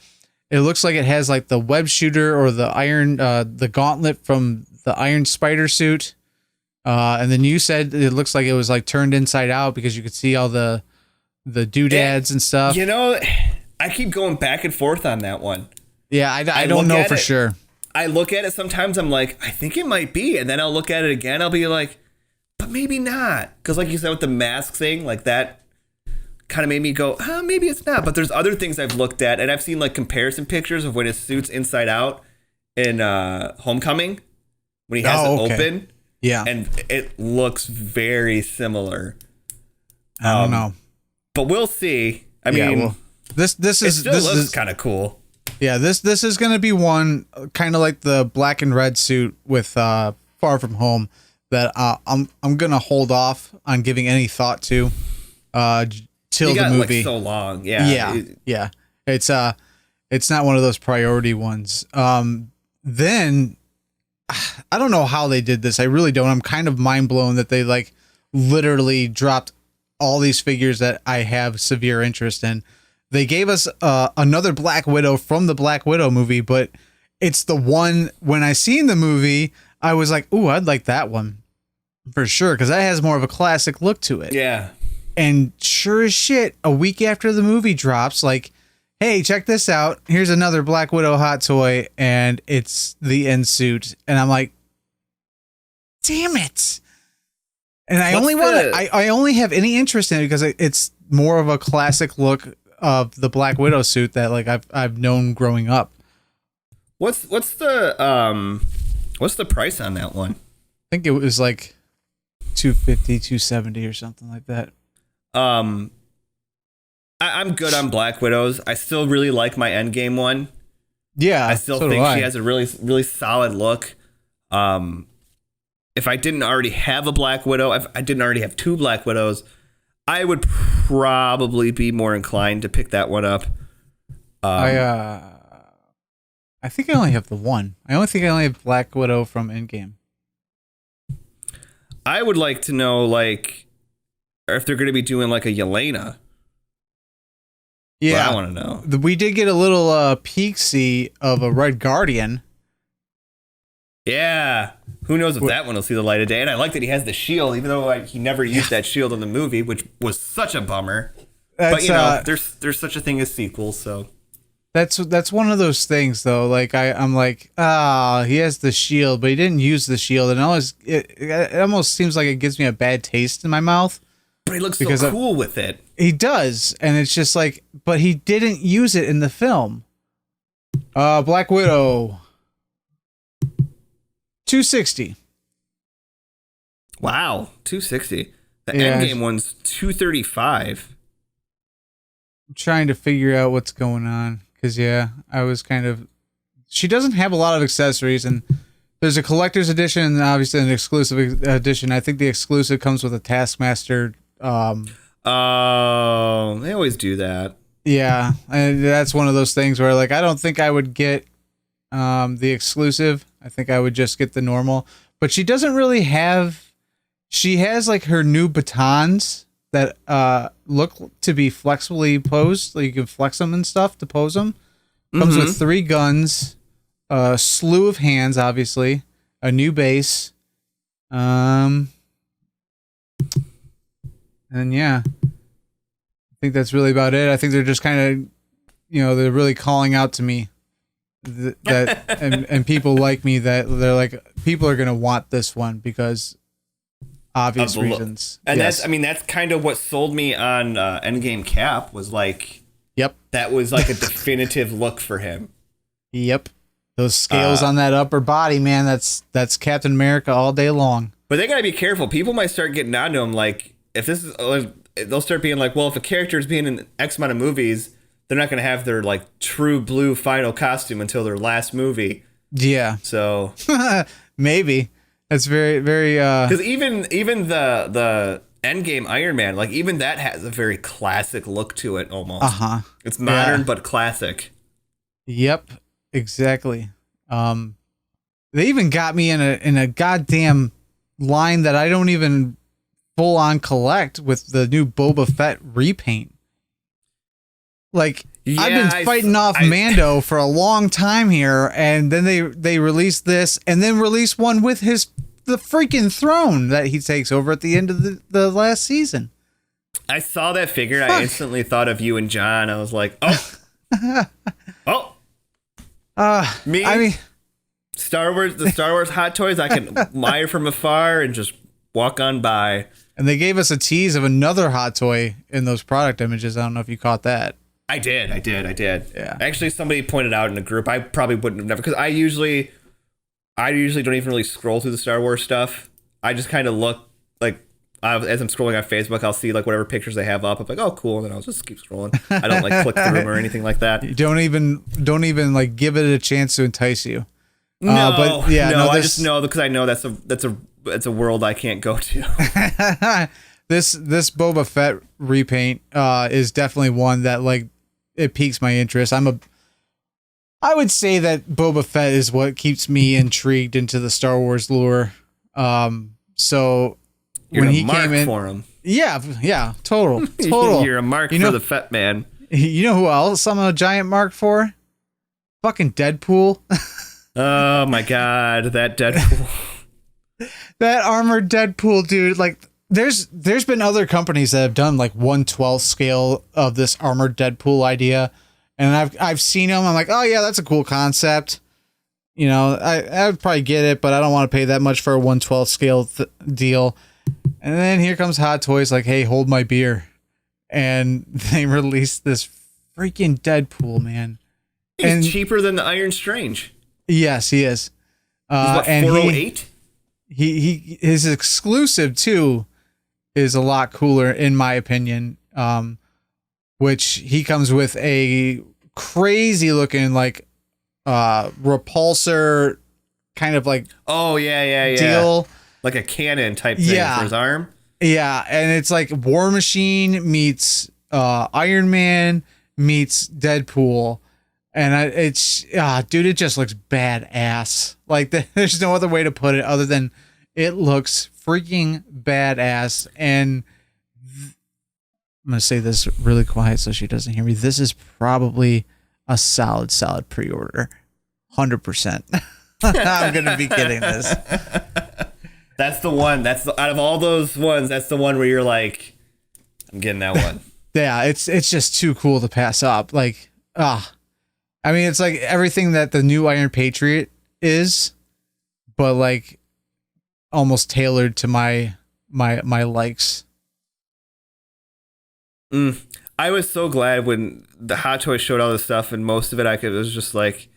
it looks like it has like the web shooter or the iron, the gauntlet from the Iron Spider suit. And then you said it looks like it was like turned inside out because you could see all the doodads and stuff. You know, I keep going back and forth on that one. Yeah, I don't know for sure. I look at it sometimes, I'm like, I think it might be. And then I'll look at it again, I'll be like, but maybe not. Because like you said with the mask thing, like that kind of made me go, maybe it's not. But there's other things I've looked at, and I've seen like comparison pictures of when his suit's inside out in Homecoming, when he has it open. Yeah. And it looks very similar. I don't know. But we'll see. I mean, this looks kind of cool. Yeah, this is going to be one kind of like the black and red suit with Far From Home that I'm going to hold off on giving any thought to till the movie. Like so long. Yeah. Yeah. It's not one of those priority ones. Then I don't know how they did this. I really don't. I'm kind of mind blown that they like literally dropped all these figures that I have severe interest in. They gave us another Black Widow from the Black Widow movie, but it's the one when I seen the movie, I was like, ooh, I'd like that one for sure, because that has more of a classic look to it. Yeah. And sure as shit, a week after the movie drops, like, hey, check this out. Here's another Black Widow hot toy, and it's the end suit. And I'm like, damn it. And I only have any interest in it because it's more of a classic look of the Black Widow suit that like I've known growing up. What's the price on that one? I think it was like $250, $270 or something like that. I'm good on Black Widows. I still really like my Endgame one. Yeah, I still think she has a really, really solid look. If I didn't already have a Black Widow, if I didn't already have two Black Widows, I would probably be more inclined to pick that one up. I think I only have the one. I only think I only have Black Widow from Endgame. I would like to know, like, if they're going to be doing like a Yelena. Yeah, I want to know. We did get a little peek-see of a Red Guardian. Yeah. Who knows if that one will see the light of day. And I like that he has the shield, even though he never used that shield in the movie, which was such a bummer. But, you know, there's such a thing as sequels, so. That's one of those things, though. Like, I'm like, he has the shield, but he didn't use the shield. And it almost seems like it gives me a bad taste in my mouth. But he looks so cool with it. He does. And it's just like, but he didn't use it in the film. Black Widow. $260. Wow, $260. The Endgame one's $235. I'm trying to figure out what's going on because I was kind of. She doesn't have a lot of accessories, and there's a collector's edition and obviously an exclusive edition. I think the exclusive comes with a Taskmaster. Oh, they always do that. Yeah, and that's one of those things where like I don't think I would get the exclusive. I think I would just get the normal. But she doesn't really have... She has like her new batons that look to be flexibly posed. Like you can flex them and stuff to pose them. Comes with 3 guns. a slew of hands, obviously, a new base, and yeah, I think that's really about it. I think they're just kind of, they're really calling out to me that and people like me, that they're like, people are gonna want this one because obvious reasons. And that's kind of what sold me on Endgame Cap, was like, yep, that was like a definitive look for him. Yep. Those scales on that upper body, man, that's Captain America all day long. But they gotta be careful. People might start getting onto him, like, if this is, they'll start being like, well, if a character is being in X amount of movies, they're not gonna have their like true blue final costume until their last movie. Yeah. So maybe that's very, very. Because even the Endgame Iron Man, like, even that has a very classic look to it almost. It's modern but classic. Yep. Exactly. They even got me in a goddamn line that I don't even full on collect with the new Boba Fett repaint. Like, yeah, I've been fighting off Mando for a long time here, and then they released this, and then released one with the freaking throne that he takes over at the end of the last season. I saw that figure. Fuck. I instantly thought of you and John. I was like, oh, me. I mean, the Star Wars hot toys, I can admire from afar and just walk on by. And they gave us a tease of another hot toy in those product images. I don't know if you caught that. I did. Yeah. Actually, somebody pointed out in a group. I probably wouldn't have never, because I usually don't even really scroll through the Star Wars stuff. I just kind of look, like, as I'm scrolling on Facebook, I'll see like whatever pictures they have up. I'm like, oh, cool, and then I'll just keep scrolling. I don't like click through them or anything like that. You don't even like give it a chance to entice you. No, but yeah, no, I just know, because I know that's a world I can't go to. This Boba Fett repaint is definitely one that, like, it piques my interest. I would say that Boba Fett is what keeps me intrigued into the Star Wars lore. So You're when he mark came in for him. Yeah, total. You're a mark for the Fett man. You know who else I'm a giant mark for? Fucking Deadpool. Oh my god, that Deadpool. That armored Deadpool, dude. Like, there's been other companies that have done like 1/12 scale of this armored Deadpool idea, and I've seen them. I'm like, oh yeah, that's a cool concept. I would probably get it, but I don't want to pay that much for a 1/12 scale deal. And then here comes Hot Toys, like, hey, hold my beer, and they released this freaking Deadpool, man. He's cheaper than the Iron Strange. Yes, he is. He's what, 408? He his exclusive too is a lot cooler in my opinion. Which he comes with a crazy looking like repulsor kind of like deal, like a cannon type thing for his arm. Yeah, and it's like War Machine meets Iron Man meets Deadpool. And dude, it just looks badass. Like, there's no other way to put it other than it looks freaking badass. And I'm going to say this really quiet so she doesn't hear me. This is probably a solid pre-order. 100%. I'm going to be getting this. That's the one. Out of all those ones, that's the one where you're like, I'm getting that one. Yeah, it's just too cool to pass up. Like, I mean, it's like everything that the new Iron Patriot is, but like almost tailored to my likes. I was so glad when the Hot Toys showed all this stuff, and most of it it was just like,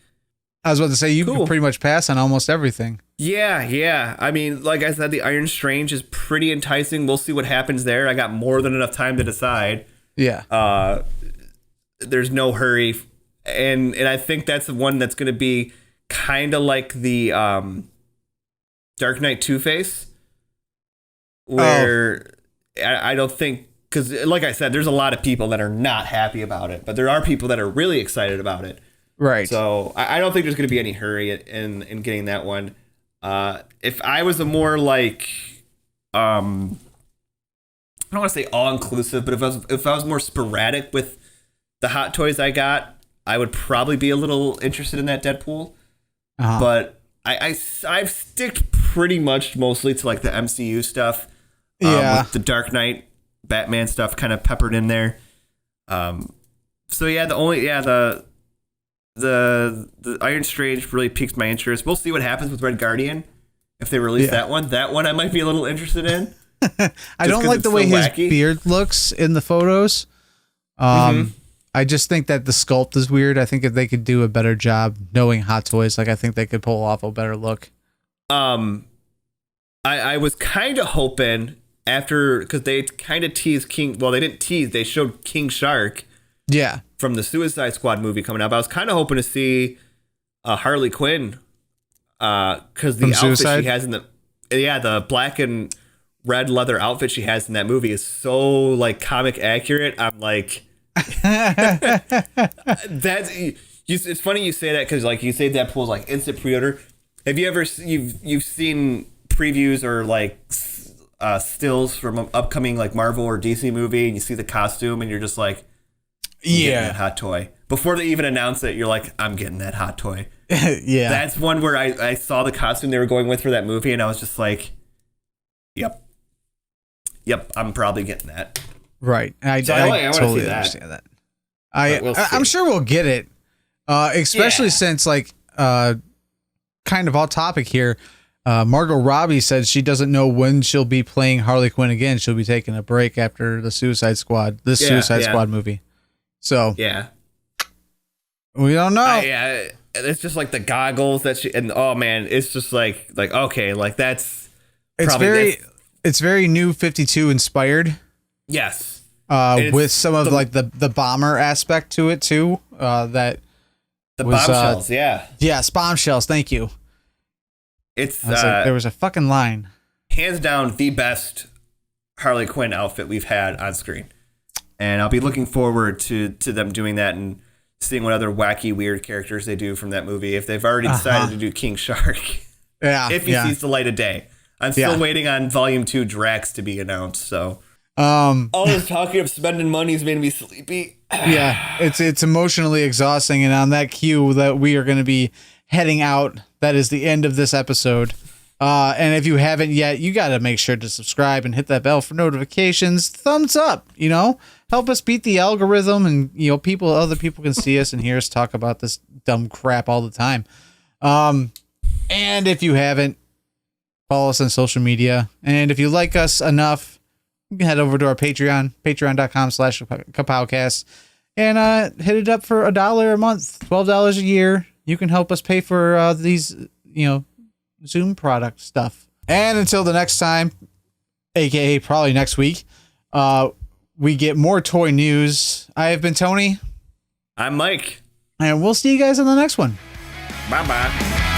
I was about to say, you can pretty much pass on almost everything. Yeah. I mean, like I said, the Iron Strange is pretty enticing. We'll see what happens there. I got more than enough time to decide. Yeah. There's no hurry. And I think that's the one that's going to be kind of like the Dark Knight Two-Face, where I don't think, because like I said, there's a lot of people that are not happy about it, but there are people that are really excited about it. Right. So I don't think there's going to be any hurry in getting that one. If I was a more like, I don't want to say all-inclusive, but if I was more sporadic with the Hot Toys I got, I would probably be a little interested in that Deadpool. but I've sticked pretty much mostly to like the MCU stuff. With the Dark Knight, Batman stuff kind of peppered in there. So yeah, the Iron Strange really piqued my interest. We'll see what happens with Red Guardian if they release that one. That one I might be a little interested in. I don't like the way his beard looks in the photos. I just think that the sculpt is weird. I think if they could do a better job knowing Hot Toys, like I think they could pull off a better look. I was kind of hoping after, because they kind of teased King. Well, they didn't tease. They showed King Shark. Yeah. From the Suicide Squad movie coming up. I was kind of hoping to see Harley Quinn, because the outfit she has in the black and red leather outfit she has in that movie is so like comic accurate. I'm like, it's funny you say that, because like you say Deadpool is like instant pre-order. Have you ever you've seen previews or like stills from an upcoming like Marvel or DC movie, and you see the costume and you're just like, that hot toy. Before they even announce it, you're like, I'm getting that hot toy. Yeah. That's one where I saw the costume they were going with for that movie, and I was just like, yep, I'm probably getting that. Right. I totally understand that. I'm sure we'll get it. Especially since like kind of off topic here. Margot Robbie said she doesn't know when she'll be playing Harley Quinn again. She'll be taking a break after the Suicide Squad movie. So we don't know. It's just like the goggles that she, and oh man, it's just like okay, like that's it's very New 52 inspired. Yes. With some of like the bomber aspect to it too. That the bombshells, Yes, bombshells. Thank you. It's there was a fucking line. Hands down, the best Harley Quinn outfit we've had on screen, and I'll be looking forward to them doing that and seeing what other wacky, weird characters they do from that movie. If they've already decided to do King Shark, if he sees the light of day. I'm still waiting on Volume 2 Drax to be announced. So all this talking of spending money has made me sleepy. It's emotionally exhausting, and on that cue that we are going to be heading out. That is the end of this episode. And if you haven't yet, you got to make sure to subscribe and hit that bell for notifications. Thumbs up, help us beat the algorithm, and other people can see us and hear us talk about this dumb crap all the time. And if you haven't, follow us on social media. And if you like us enough, you can head over to our Patreon, patreon.com/kapowcast, and hit it up for $1 a month, $12 a year. You can help us pay for these, Zoom product stuff. And until the next time, aka probably next week, we get more toy news. I have been Tony. I'm Mike. And we'll see you guys on the next one. Bye-bye.